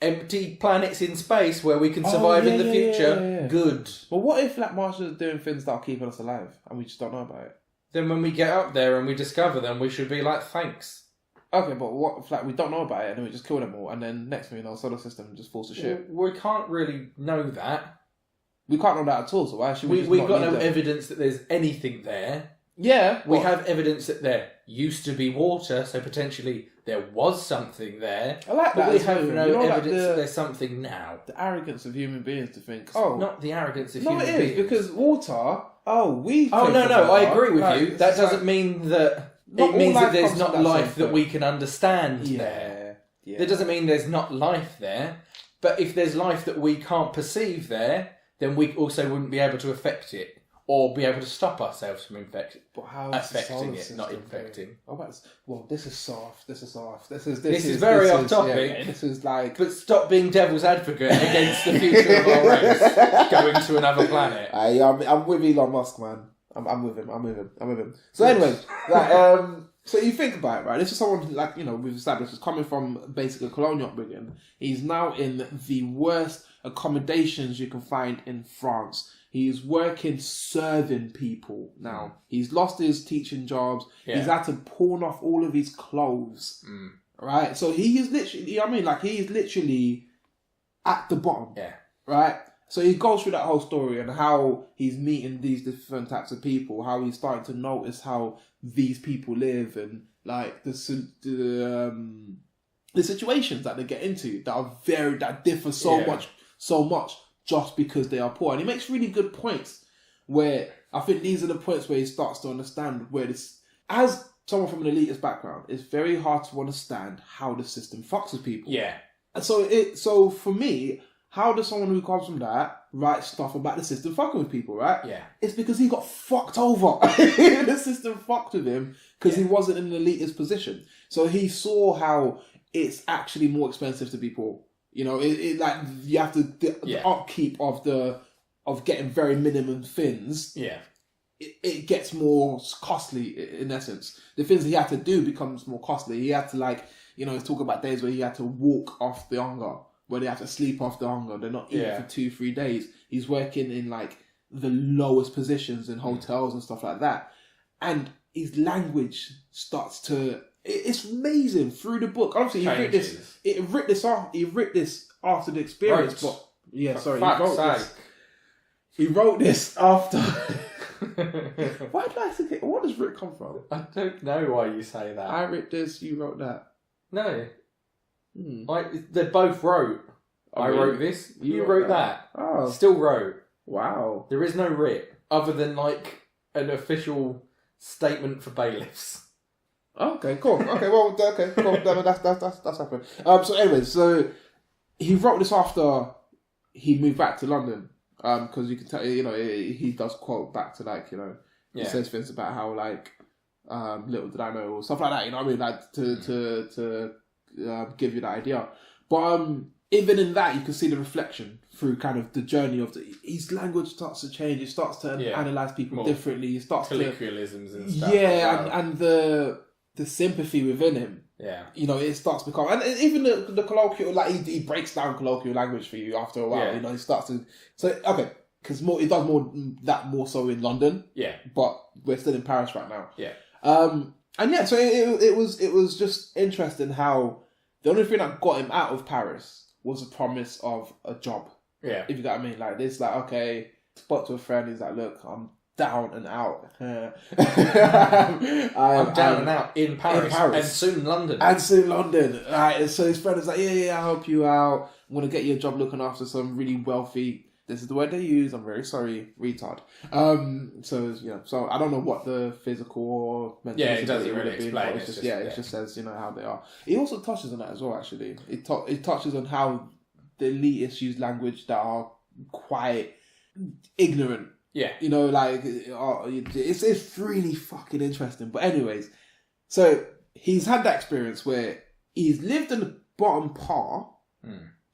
[SPEAKER 2] Empty planets in space where we can survive in the future, good.
[SPEAKER 1] But what if Martians are doing things that are keeping us alive and we just don't know about it?
[SPEAKER 2] Then when we get up there and we discover them, we should be like, thanks.
[SPEAKER 1] Okay, but what if we don't know about it and then we just kill them all and then next thing you know, solar system just falls to shit?
[SPEAKER 2] We can't really know that.
[SPEAKER 1] We can't know that at all, so why should we
[SPEAKER 2] We've got no evidence that there's anything there.
[SPEAKER 1] Yeah.
[SPEAKER 2] We have evidence that there used to be water, so potentially there was something there.
[SPEAKER 1] I like that.
[SPEAKER 2] But we have no evidence that there's something now.
[SPEAKER 1] The arrogance of human beings to think,
[SPEAKER 2] not the arrogance of human beings.
[SPEAKER 1] No, it is, because water,
[SPEAKER 2] I agree with you. That doesn't mean that... It means that there's not life that we can understand there. Yeah. That doesn't mean there's not life there. But if there's life that we can't perceive there, then we also wouldn't be able to affect it. Or be able to stop ourselves from affecting it, not infecting.
[SPEAKER 1] Well, this is soft. This is
[SPEAKER 2] very off topic.
[SPEAKER 1] Yeah, this is like...
[SPEAKER 2] But stop being devil's advocate against the future of our race going to another planet.
[SPEAKER 1] I'm with Elon Musk, man. I'm with him. So anyway, so you think about it, right? This is someone we've established is coming from basically colonial upbringing. He's now in the worst accommodations you can find in France. He's working serving people now. He's lost his teaching jobs. Yeah. He's had to pawn off all of his clothes. Right? So he is literally, he is literally at the bottom. Yeah. Right? So he goes through that whole story and how he's meeting these different types of people, how he's starting to notice how these people live and like the situations that they get into that differ so much just because they are poor. And he makes really good points where I think these are the points where he starts to understand where this, as someone from an elitist background, it's very hard to understand how the system fucks with people. Yeah. And so for me, how does someone who comes from that write stuff about the system fucking with people, right? Yeah. It's because he got fucked over. The system fucked with him because he wasn't in an elitist position. So he saw how it's actually more expensive to be poor. You know, like you have to the upkeep of getting very minimum things.
[SPEAKER 2] Yeah.
[SPEAKER 1] It gets more costly in essence. The things he had to do becomes more costly. He had to he's talking about days where he had to walk off the hunger, where they have to sleep off the hunger. They're not eating for 2-3 days. He's working in like the lowest positions in hotels and stuff like that. And his language starts to... It's amazing through the book. Obviously, he wrote this after the experience. But he wrote this after... Why did I think what does Rick come from?
[SPEAKER 2] I don't know why you say that.
[SPEAKER 1] I wrote this, you wrote that.
[SPEAKER 2] No. They both wrote. I wrote this, you wrote that.
[SPEAKER 1] Oh.
[SPEAKER 2] Still wrote.
[SPEAKER 1] Wow.
[SPEAKER 2] There is no writ, other than like an official statement for bailiffs.
[SPEAKER 1] Okay, cool. Cool. That's happened. So anyway, so he wrote this after he moved back to London. Because you can tell, he does quote back to he says things about how little did I know or stuff like that. You know what I mean? Like to give you that idea. But even in that, you can see the reflection through kind of the journey of his language starts to change. He starts to analyze people more differently. He starts
[SPEAKER 2] colloquialisms and stuff.
[SPEAKER 1] Yeah, and the sympathy within him.
[SPEAKER 2] Yeah.
[SPEAKER 1] It starts to become... And even the colloquial... he breaks down colloquial language for you after a while.
[SPEAKER 2] Yeah.
[SPEAKER 1] He starts to... So, okay. Because he does more so in London.
[SPEAKER 2] Yeah.
[SPEAKER 1] But we're still in Paris right now.
[SPEAKER 2] Yeah.
[SPEAKER 1] And yeah, so it was just interesting how the only thing that got him out of Paris was the promise of a job.
[SPEAKER 2] Yeah.
[SPEAKER 1] If you get what I mean. Like, this, okay, spoke to a friend, he's like, look, I'm down and out.
[SPEAKER 2] I'm down and out in Paris. And soon London.
[SPEAKER 1] Right. And so his friend is like, yeah, I'll help you out. I'm going to get you a job looking after some really wealthy... This is the word they use. I'm very sorry, retard. So I don't know what the physical or mental...
[SPEAKER 2] Yeah, it doesn't really explain.
[SPEAKER 1] It just says, how they are. He also touches on that as well, actually. It touches on how the elitists use language that are quite ignorant.
[SPEAKER 2] Yeah.
[SPEAKER 1] It's really fucking interesting. But anyways, so he's had that experience where he's lived in the bottom part,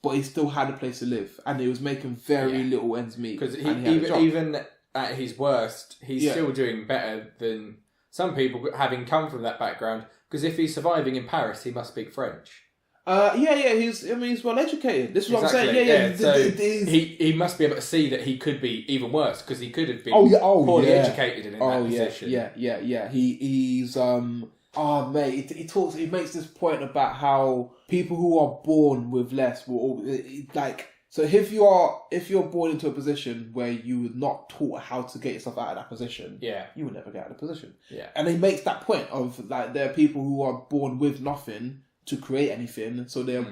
[SPEAKER 1] but he still had a place to live, and he was making very little ends meet.
[SPEAKER 2] Because even at his worst, he's still doing better than some people having come from that background. Because if he's surviving in Paris, he must speak French.
[SPEAKER 1] He's well educated. This is what I'm saying. Yeah.
[SPEAKER 2] So he must be able to see that he could be even worse because he could have been poorly educated in that position.
[SPEAKER 1] Yeah. He's mate. He makes this point about how people who are born with less will So if you're born into a position where you were not taught how to get yourself out of that position, you will never get out of the position. Yeah. And he makes that point of there are people who are born with nothing to create anything, so they're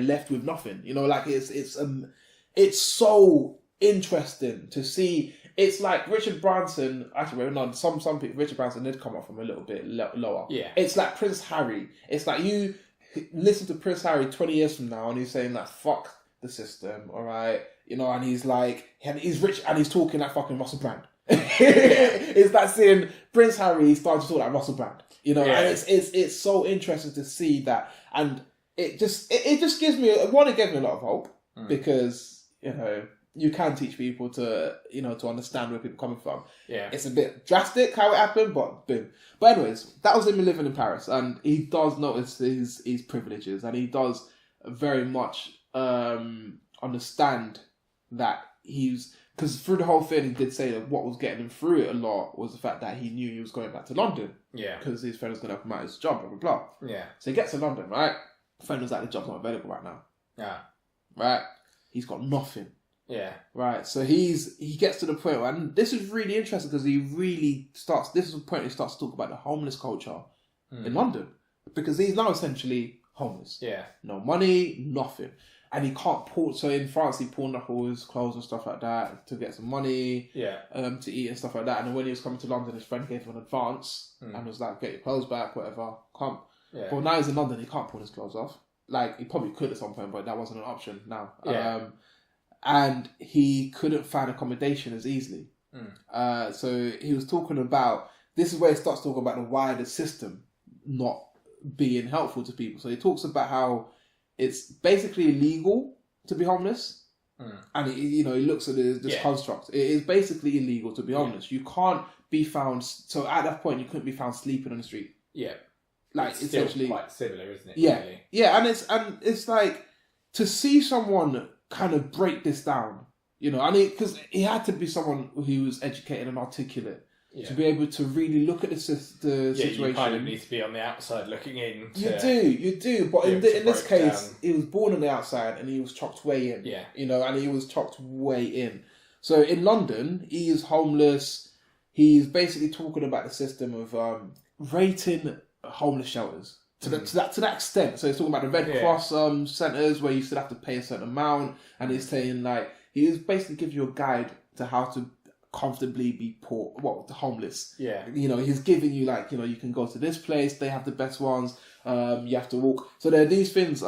[SPEAKER 1] left with nothing. It's so interesting to see. It's like Richard Branson. Actually, no, some people. Richard Branson did come up from a little bit lower.
[SPEAKER 2] Yeah.
[SPEAKER 1] It's like Prince Harry. It's like you listen to Prince Harry 20 years from now, and he's saying that fuck the system, all right, and he's like, and he's rich, and he's talking like fucking Russell Brand. It's like seeing Prince Harry. He started to talk like Russell Brand. And it's so interesting to see that, and it just gives me it gave me a lot of hope because you can teach people to to understand where people are coming from.
[SPEAKER 2] Yeah,
[SPEAKER 1] it's a bit drastic how it happened, but boom. But anyways, that was him living in Paris, and he does notice his privileges, and he does very much understand that because through the whole thing, he did say that what was getting him through it a lot was the fact that he knew he was going back to London.
[SPEAKER 2] Yeah.
[SPEAKER 1] Because his friend was going to help him out his job, blah, blah, blah.
[SPEAKER 2] Yeah.
[SPEAKER 1] So he gets to London, right? Friend was like, the job's not available right now.
[SPEAKER 2] Yeah.
[SPEAKER 1] Right? He's got nothing.
[SPEAKER 2] Yeah.
[SPEAKER 1] Right? So he gets to the point where, and this is really interesting because this is the point he starts to talk about the homeless culture in London. Because he's now essentially homeless.
[SPEAKER 2] Yeah.
[SPEAKER 1] No money, nothing. And he can't pawn. So in France, he pawned up all his clothes and stuff like that to get some money.
[SPEAKER 2] Yeah.
[SPEAKER 1] To eat and stuff like that. And then when he was coming to London, his friend gave him an advance and was like, "Get your clothes back, whatever." Come.
[SPEAKER 2] Yeah.
[SPEAKER 1] But now he's in London, he can't pawn his clothes off. Like he probably could at some point, but that wasn't an option now.
[SPEAKER 2] Yeah.
[SPEAKER 1] And he couldn't find accommodation as easily. So he was talking about. This is where he starts talking about the wider system not being helpful to people. So he talks about how it's basically illegal to be homeless. And he looks at this construct. It is basically illegal to be homeless. You can't be found. So at that point, you couldn't be found sleeping on the street.
[SPEAKER 2] Yeah,
[SPEAKER 1] like
[SPEAKER 2] it's
[SPEAKER 1] essentially
[SPEAKER 2] still quite similar, isn't it?
[SPEAKER 1] Yeah,
[SPEAKER 2] really?
[SPEAKER 1] yeah, and it's like to see someone kind of break this down. Because he had to be someone who was educated and articulate to be able to really look at the situation.
[SPEAKER 2] You kind of need to be on the outside looking in.
[SPEAKER 1] You do. But in this case, he was born on the outside and he was chucked way in.
[SPEAKER 2] Yeah.
[SPEAKER 1] And he was chucked way in. So in London, he is homeless. He's basically talking about the system of rating homeless shelters to that extent. So he's talking about the Red Cross centres where you still have to pay a certain amount, and he's saying he is basically giving you a guide to how to comfortably be homeless.
[SPEAKER 2] Yeah.
[SPEAKER 1] He's giving you you can go to this place, they have the best ones, you have to walk. So there are these things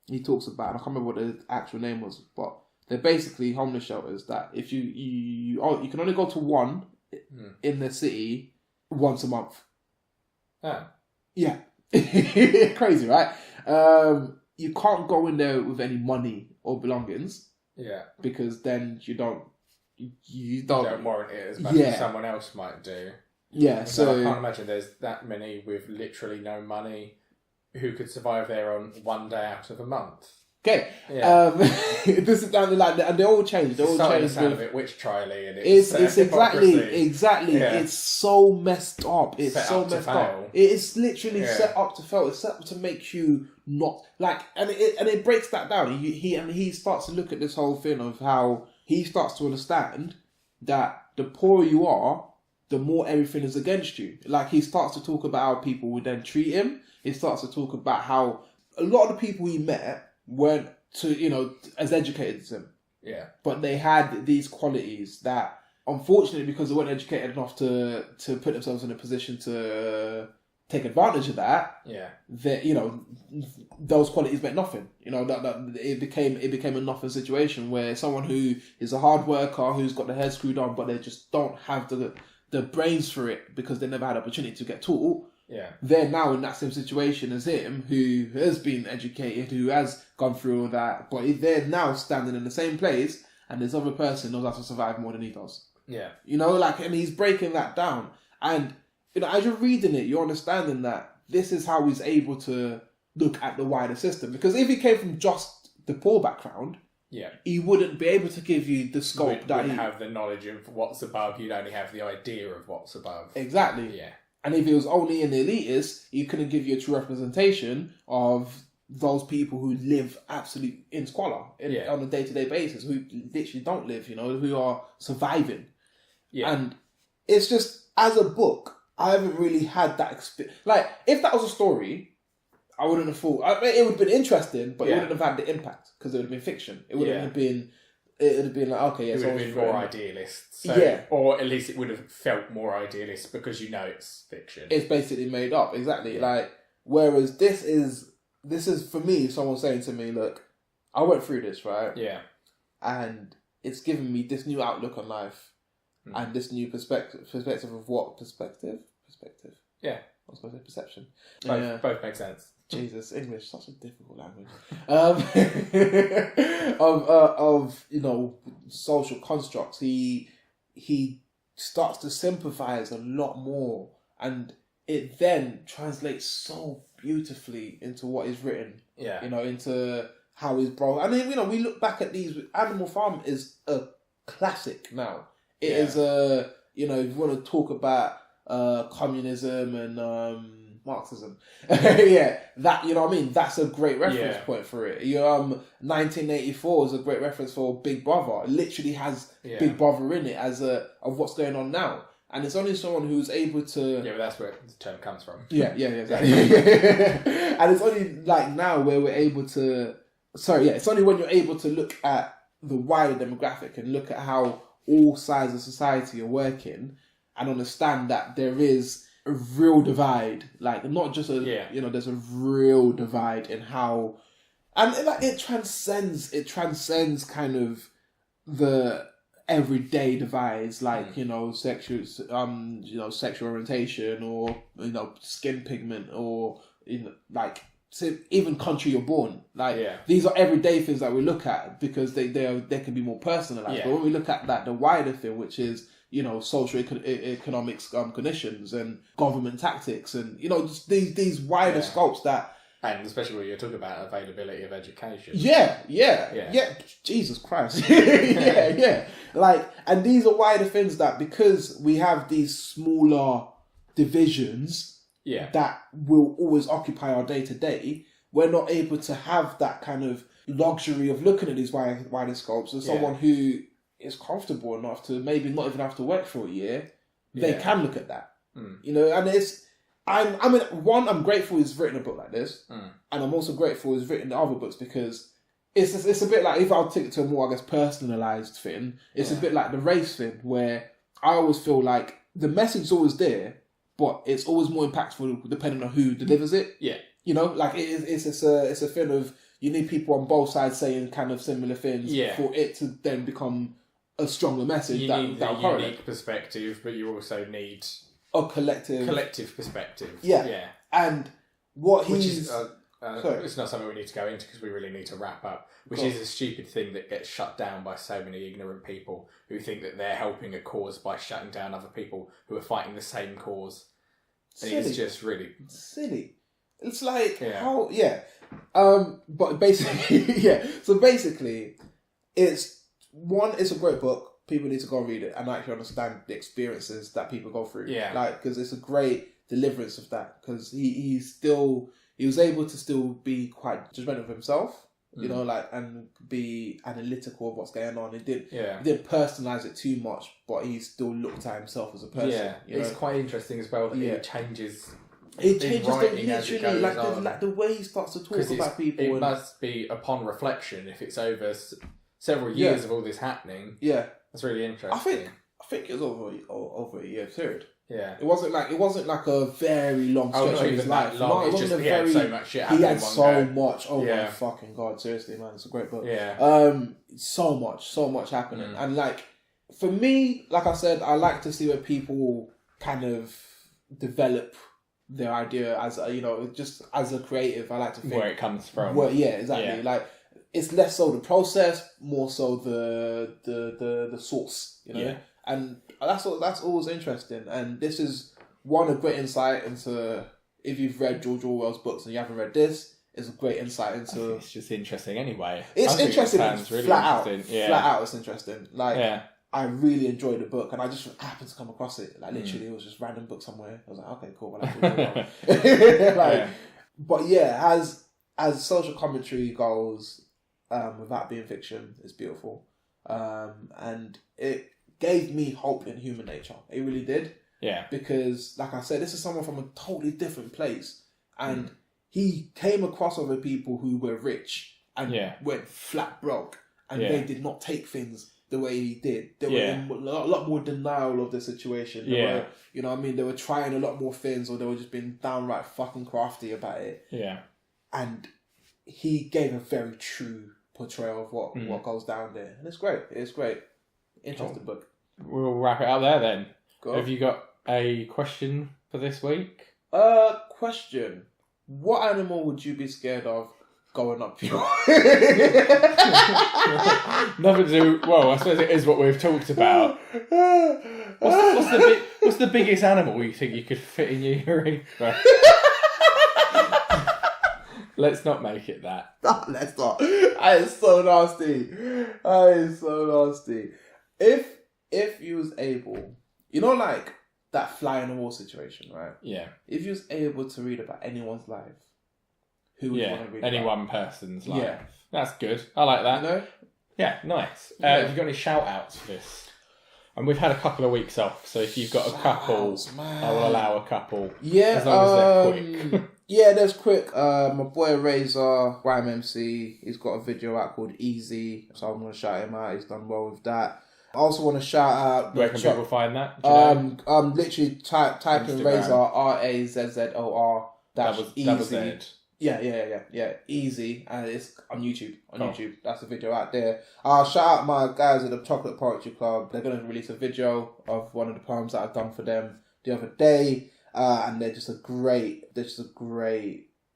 [SPEAKER 1] he talks about, and I can't remember what the actual name was, but they're basically homeless shelters that if you can only go to one in the city once a month.
[SPEAKER 2] Oh.
[SPEAKER 1] Yeah. Crazy, right? You can't go in there with any money or belongings.
[SPEAKER 2] Yeah.
[SPEAKER 1] Because then you don't
[SPEAKER 2] warrant it as much as someone else might do.
[SPEAKER 1] Yeah, so
[SPEAKER 2] I can't imagine there's that many with literally no money who could survive there on one day out of a month.
[SPEAKER 1] Okay.
[SPEAKER 2] Yeah.
[SPEAKER 1] This is down the line, and they all change. They all change.
[SPEAKER 2] It's sound a bit witch trially, and
[SPEAKER 1] it's exactly.
[SPEAKER 2] Yeah.
[SPEAKER 1] It's so messed up. It's so messed up. It is literally set up to fail. It's set up to make you not and it breaks that down. He starts to look at this whole thing of how he starts to understand that the poorer you are, the more everything is against you. He starts to talk about how people would then treat him. He starts to talk about how a lot of the people he met weren't as educated as him.
[SPEAKER 2] Yeah. But
[SPEAKER 1] they had these qualities that, unfortunately, because they weren't educated enough to put themselves in a position to take advantage of that.
[SPEAKER 2] Yeah.
[SPEAKER 1] That those qualities meant nothing. That it became a nothing situation where someone who is a hard worker, who's got their head screwed on, but they just don't have the brains for it because they never had opportunity to get taught.
[SPEAKER 2] Yeah.
[SPEAKER 1] They're now in that same situation as him, who has been educated, who has gone through all that, but they're now standing in the same place, and this other person knows how to survive more than he does.
[SPEAKER 2] Yeah.
[SPEAKER 1] And he's breaking that down. And, as you're reading it, you're understanding that this is how he's able to look at the wider system. Because if he came from just the poor background, he wouldn't be able to give you the scope that he...
[SPEAKER 2] have the knowledge of what's above, you'd only have the idea of what's above.
[SPEAKER 1] Exactly.
[SPEAKER 2] Yeah.
[SPEAKER 1] And if he was only in the elitists, he couldn't give you a true representation of those people who live absolutely in squalor on a day-to-day basis, who literally don't live, who are surviving. Yeah. And it's just, as a book, I haven't really had that experience. If that was a story, I wouldn't have thought... it would have been interesting, but it wouldn't have had the impact, because it would have been fiction. It wouldn't have been... It would have been okay,
[SPEAKER 2] it would have been more idealist. So, or at least it would have felt more idealist because it's fiction.
[SPEAKER 1] It's basically made up, exactly. Whereas this is for me, someone saying to me, look, I went through this, right?
[SPEAKER 2] Yeah.
[SPEAKER 1] And it's given me this new outlook on life and this new perspective of what perspective?
[SPEAKER 2] Yeah.
[SPEAKER 1] I was going to say perception.
[SPEAKER 2] Both make sense.
[SPEAKER 1] Jesus, English, such a difficult language. Of social constructs. He starts to sympathise a lot more, and it then translates so beautifully into what is written.
[SPEAKER 2] Yeah.
[SPEAKER 1] Into how he's brought. I mean, we look back at these. Animal Farm is a classic now. It is a if you want to talk about communism and Marxism, that that's a great reference point for it. 1984 is a great reference for Big Brother. It literally has Big Brother in it as of what's going on now, and it's only someone who's able to.
[SPEAKER 2] Yeah, but that's where the term comes from.
[SPEAKER 1] Yeah, exactly. And it's only now where we're able to. It's only when you're able to look at the wider demographic and look at how all sides of society are working and understand that there is a real divide, not just there's a real divide in how, and it transcends kind of the everyday divides, sexual sexual orientation or skin pigment or to even country you're born. Like these are everyday things that we look at because they can be more personalized.
[SPEAKER 2] Yeah.
[SPEAKER 1] But when we look at that, the wider thing, which is, you know, social economic conditions and government tactics, and, you know, just these wider scopes that.
[SPEAKER 2] And especially when you're talking about availability of education.
[SPEAKER 1] Yeah. Jesus Christ. yeah. Like, and these are wider things that, because we have these smaller divisions that will always occupy our day to day, we're not able to have that kind of luxury of looking at these wider scopes. As someone who is comfortable enough to maybe not even have to work for a year, they can look at that. You know, and I'm grateful he's written a book like this, and I'm also grateful he's written the other books, because it's a bit like, if I'll take it to a more, I guess, personalised thing, it's a bit like the race thing, where I always feel like the message's always there, but it's always more impactful depending on who delivers it. Yeah. You know, like it's a thing of, you need people on both sides saying kind of similar things for it to then become a stronger message. You need a unique
[SPEAKER 2] perspective, but you also need
[SPEAKER 1] a collective
[SPEAKER 2] perspective.
[SPEAKER 1] Yeah. And what
[SPEAKER 2] it's not something we need to go into because we really need to wrap up, which is a stupid thing that gets shut down by so many ignorant people who think that they're helping a cause by shutting down other people who are fighting the same cause. It's just really
[SPEAKER 1] silly. It's like but basically So basically, it's a great book. People need to go and read it and actually understand the experiences that people go through. Yeah, like, because it's a great deliverance of that. Because he was able to still be quite judgmental of himself. You know, like, and be analytical of what's going on. He didn't personalize it too much, but he still looked at himself as a person. Yeah,
[SPEAKER 2] it's quite interesting as well that it changes.
[SPEAKER 1] It changes literally, like the way he starts to talk about people.
[SPEAKER 2] It must be upon reflection, if it's over several years of all this happening. Yeah, that's really interesting.
[SPEAKER 1] I think it was over a year period.
[SPEAKER 2] Yeah,
[SPEAKER 1] it wasn't like a very long stretch of his life.
[SPEAKER 2] No, it wasn't he had so much shit happening.
[SPEAKER 1] He had so much. Oh my fucking god! Seriously, man, it's a great book.
[SPEAKER 2] Yeah.
[SPEAKER 1] So much happening, and like, for me, like I said, I like to see where people kind of develop their idea as a, you know, just as a creative. I like to think
[SPEAKER 2] where it comes from.
[SPEAKER 1] Well, yeah, exactly. Yeah. Like, it's less so the process, more so the source. You know. Yeah. And that's always interesting. And this is a great insight into, if you've read George Orwell's books and you haven't read this, it's a great insight into.
[SPEAKER 2] It's just interesting anyway.
[SPEAKER 1] It's interesting.
[SPEAKER 2] Really
[SPEAKER 1] flat out, it's interesting. Like, I really enjoyed the book, and I just happened to come across it. Like, literally, it was just random book somewhere. I was like, okay, cool. Well, that's But yeah, as social commentary goes, without being fiction, it's beautiful, and it gave me hope in human nature. It really did. Yeah. Because, like I said, this is someone from a totally different place. And he came across other people who were rich and went flat broke. And they did not take things the way he did. They were in a lot more denial of the situation. They were, you know what I mean? They were trying a lot more things, or they were just being downright fucking crafty about it. Yeah. And he gave a very true portrayal of what goes down there. And it's great. It's great. Interesting book.
[SPEAKER 2] We'll wrap it up there then. Have you got a question for this week?
[SPEAKER 1] Question. What animal would you be scared of going up your...
[SPEAKER 2] Nothing to do... Well, I suppose it is what we've talked about. What's the biggest animal you think you could fit in your urethra? Let's not make it that.
[SPEAKER 1] No, let's not. That is so nasty. If you was able, you know, like that fly in the wall situation, right? Yeah. If you was able to read about anyone's life, who would you want to read
[SPEAKER 2] any
[SPEAKER 1] about?
[SPEAKER 2] one person's life. Yeah. That's good. I like that.
[SPEAKER 1] You know?
[SPEAKER 2] Yeah, nice. Have you got any shout outs for this? And we've had a couple of weeks off, so if you've got a couple, I will allow a couple.
[SPEAKER 1] Yeah.
[SPEAKER 2] As long as they're quick.
[SPEAKER 1] Yeah, there's quick. My boy Razor, Grime MC, he's got a video out called Easy, so I'm going to shout him out. He's done well with that. I also want to shout out...
[SPEAKER 2] Where can people find that?
[SPEAKER 1] Literally type in Razor, RAZZOR Easy. Yeah. Easy, and it's on YouTube. YouTube, that's the video out there. I'll shout out my guys at the Chocolate Poetry Club. They're going to release a video of one of the poems that I've done for them the other day, and they're just a great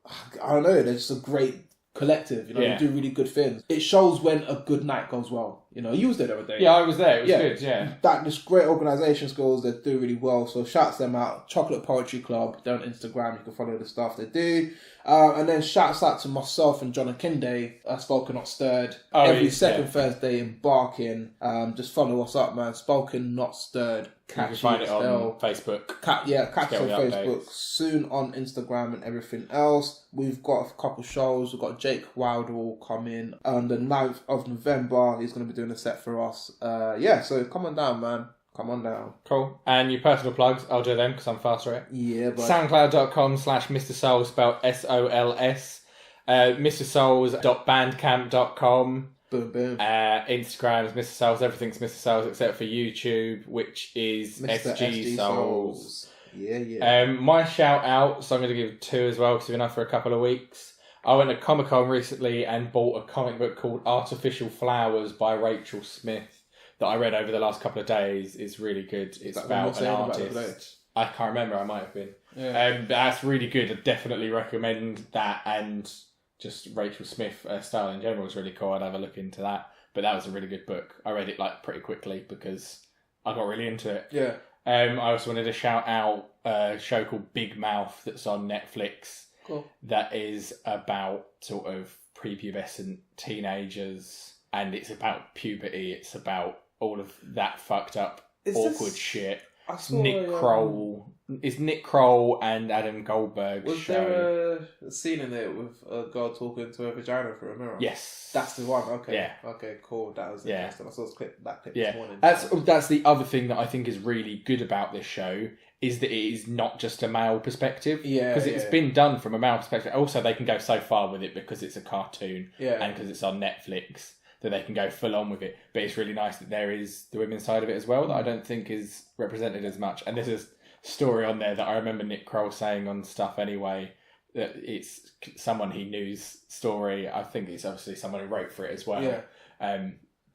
[SPEAKER 1] I don't know, they're just a great collective, you know, they do really good things. It shows when a good night goes well. You know, you was there the other day.
[SPEAKER 2] Yeah, I was there. It was good, yeah.
[SPEAKER 1] This great organisation skills, they do really well. So shouts them out. Chocolate Poetry Club, they're on Instagram, you can follow the stuff they do. And then shouts out to myself and John Akinde, Spoken Not Stirred. Every second Thursday in Barking. Just follow us up, man. Spoken Not Stirred.
[SPEAKER 2] You can find it on Facebook.
[SPEAKER 1] Catch us on Facebook. Soon on Instagram and everything else. We've got a couple shows. We've got Jake Wilder will come in on the 9th of November. He's going to be doing a set for us. So come on down, man. Come on down.
[SPEAKER 2] Cool. And your personal plugs, I'll do them because I'm faster at it.
[SPEAKER 1] Yeah, but
[SPEAKER 2] SoundCloud.com/Mr. Souls, spelled SOLS. MrSouls.bandcamp.com.
[SPEAKER 1] Boom, boom.
[SPEAKER 2] Instagram is Mr. Souls. Everything's Mr. Souls except for YouTube, which is
[SPEAKER 1] Mr.
[SPEAKER 2] SG Souls.
[SPEAKER 1] Yeah.
[SPEAKER 2] My shout out, so I'm going to give 2 as well because we've been up for a couple of weeks. I went to Comic-Con recently and bought a comic book called Artificial Flowers by Rachel Smith that I read over the last couple of days. It's really good. It's about an artist. I can't remember. I might have been.
[SPEAKER 1] Yeah.
[SPEAKER 2] But that's really good. I definitely recommend that, and just Rachel Smith style in general is really cool. I'd have a look into that. But that was a really good book. I read it pretty quickly because I got really into it.
[SPEAKER 1] Yeah.
[SPEAKER 2] I also wanted to shout out a show called Big Mouth that's on Netflix.
[SPEAKER 1] Cool.
[SPEAKER 2] That is about sort of prepubescent teenagers, and it's about puberty. It's about all of that fucked up, awkward shit. Nick Kroll. It's Nick Kroll and Adam Goldberg's show.
[SPEAKER 1] Was there a scene in it with a girl talking to her vagina through a mirror?
[SPEAKER 2] Yes.
[SPEAKER 1] That's the one, okay.
[SPEAKER 2] Yeah.
[SPEAKER 1] Okay, cool. That was interesting. I saw that clip
[SPEAKER 2] this
[SPEAKER 1] morning.
[SPEAKER 2] That's the other thing that I think is really good about this show, is that it is not just a male perspective.
[SPEAKER 1] Yeah.
[SPEAKER 2] Because it's been done from a male perspective. Also, they can go so far with it because it's a cartoon.
[SPEAKER 1] Yeah.
[SPEAKER 2] And because it's on Netflix, that they can go full on with it. But it's really nice that there is the women's side of it as well that I don't think is represented as much. And there's a story on there that I remember Nick Kroll saying on stuff anyway, that it's someone he knew's story. I think it's obviously someone who wrote for it as well.
[SPEAKER 1] Yeah.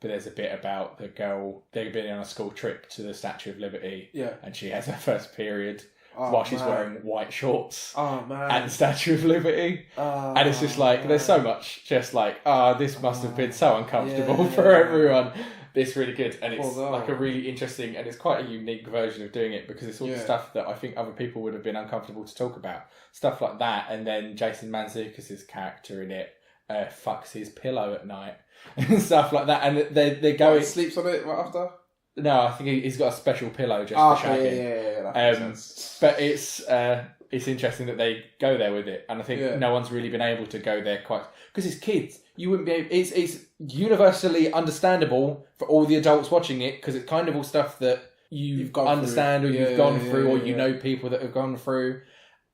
[SPEAKER 2] But there's a bit about the girl, they've been on a school trip to the Statue of Liberty.
[SPEAKER 1] Yeah.
[SPEAKER 2] And she has her first period while she's wearing white shorts at the Statue of Liberty. And it's just there's so much just this must have been so uncomfortable for everyone. It's really good, and it's a really interesting, and it's quite a unique version of doing it because it's all the stuff that I think other people would have been uncomfortable to talk about. Stuff like that, and then Jason Mantzoukas' character in it fucks his pillow at night and stuff like that, and they go...
[SPEAKER 1] sleeps on it right after?
[SPEAKER 2] No, I think he's got a special pillow just for shagging.
[SPEAKER 1] Yeah, that makes sense.
[SPEAKER 2] But it's interesting that they go there with it, and I think no one's really been able to go there quite... Because it's kids. You wouldn't be able... It's universally understandable for all the adults watching it, because it's kind of all stuff that you've understand through. Or you've gone through, or you know people that have gone through.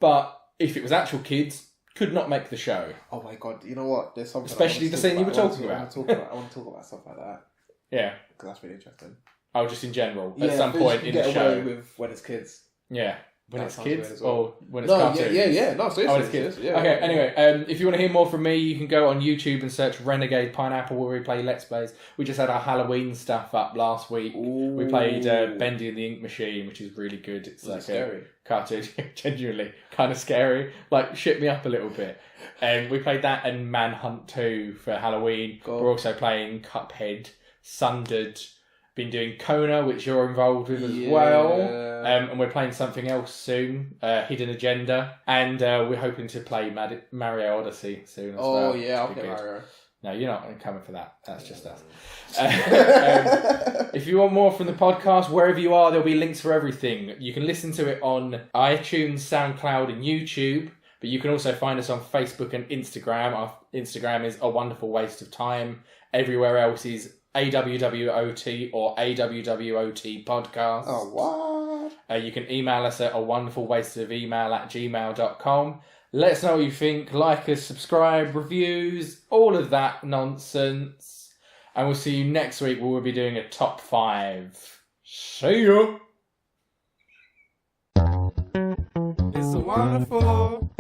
[SPEAKER 2] But if it was actual kids, could not make the show.
[SPEAKER 1] Oh my God, you know what? There's something...
[SPEAKER 2] Especially the scene you were talking about.
[SPEAKER 1] I want to talk about stuff like that.
[SPEAKER 2] Yeah.
[SPEAKER 1] Because that's really interesting.
[SPEAKER 2] Oh, just in general. At some point in the show.
[SPEAKER 1] With when it's kids.
[SPEAKER 2] Yeah. When
[SPEAKER 1] that
[SPEAKER 2] it's kids or when it's
[SPEAKER 1] no,
[SPEAKER 2] cartoons?
[SPEAKER 1] Yeah. No, seriously.
[SPEAKER 2] Oh, when it's kids. Okay, anyway, if you want to hear more from me, you can go on YouTube and search Renegade Pineapple, where we play Let's Plays. We just had our Halloween stuff up last week.
[SPEAKER 1] Ooh.
[SPEAKER 2] We played Bendy and the Ink Machine, which is really good. It's
[SPEAKER 1] scary?
[SPEAKER 2] A cartoon, genuinely kind of scary. Shit me up a little bit. And we played that and Manhunt 2 for Halloween.
[SPEAKER 1] Cool.
[SPEAKER 2] We're also playing Cuphead, Sundered. Been doing Kona, which you're involved with as well. And we're playing something else soon, Hidden Agenda. And we're hoping to play Mario Odyssey soon as well.
[SPEAKER 1] Oh, yeah, I'll play Mario.
[SPEAKER 2] No, you're not coming for that. That's just us. If you want more from the podcast, wherever you are, there'll be links for everything. You can listen to it on iTunes, SoundCloud, and YouTube. But you can also find us on Facebook and Instagram. Our Instagram is A Wonderful Waste of Time. Everywhere else is AWWOT or AWWOT podcast.
[SPEAKER 1] Oh, what?
[SPEAKER 2] You can email us at awonderfulwasteofemail@gmail.com. Let us know what you think. Like us, subscribe, reviews, all of that nonsense. And we'll see you next week where we'll be doing a top 5. See ya!
[SPEAKER 1] It's a wonderful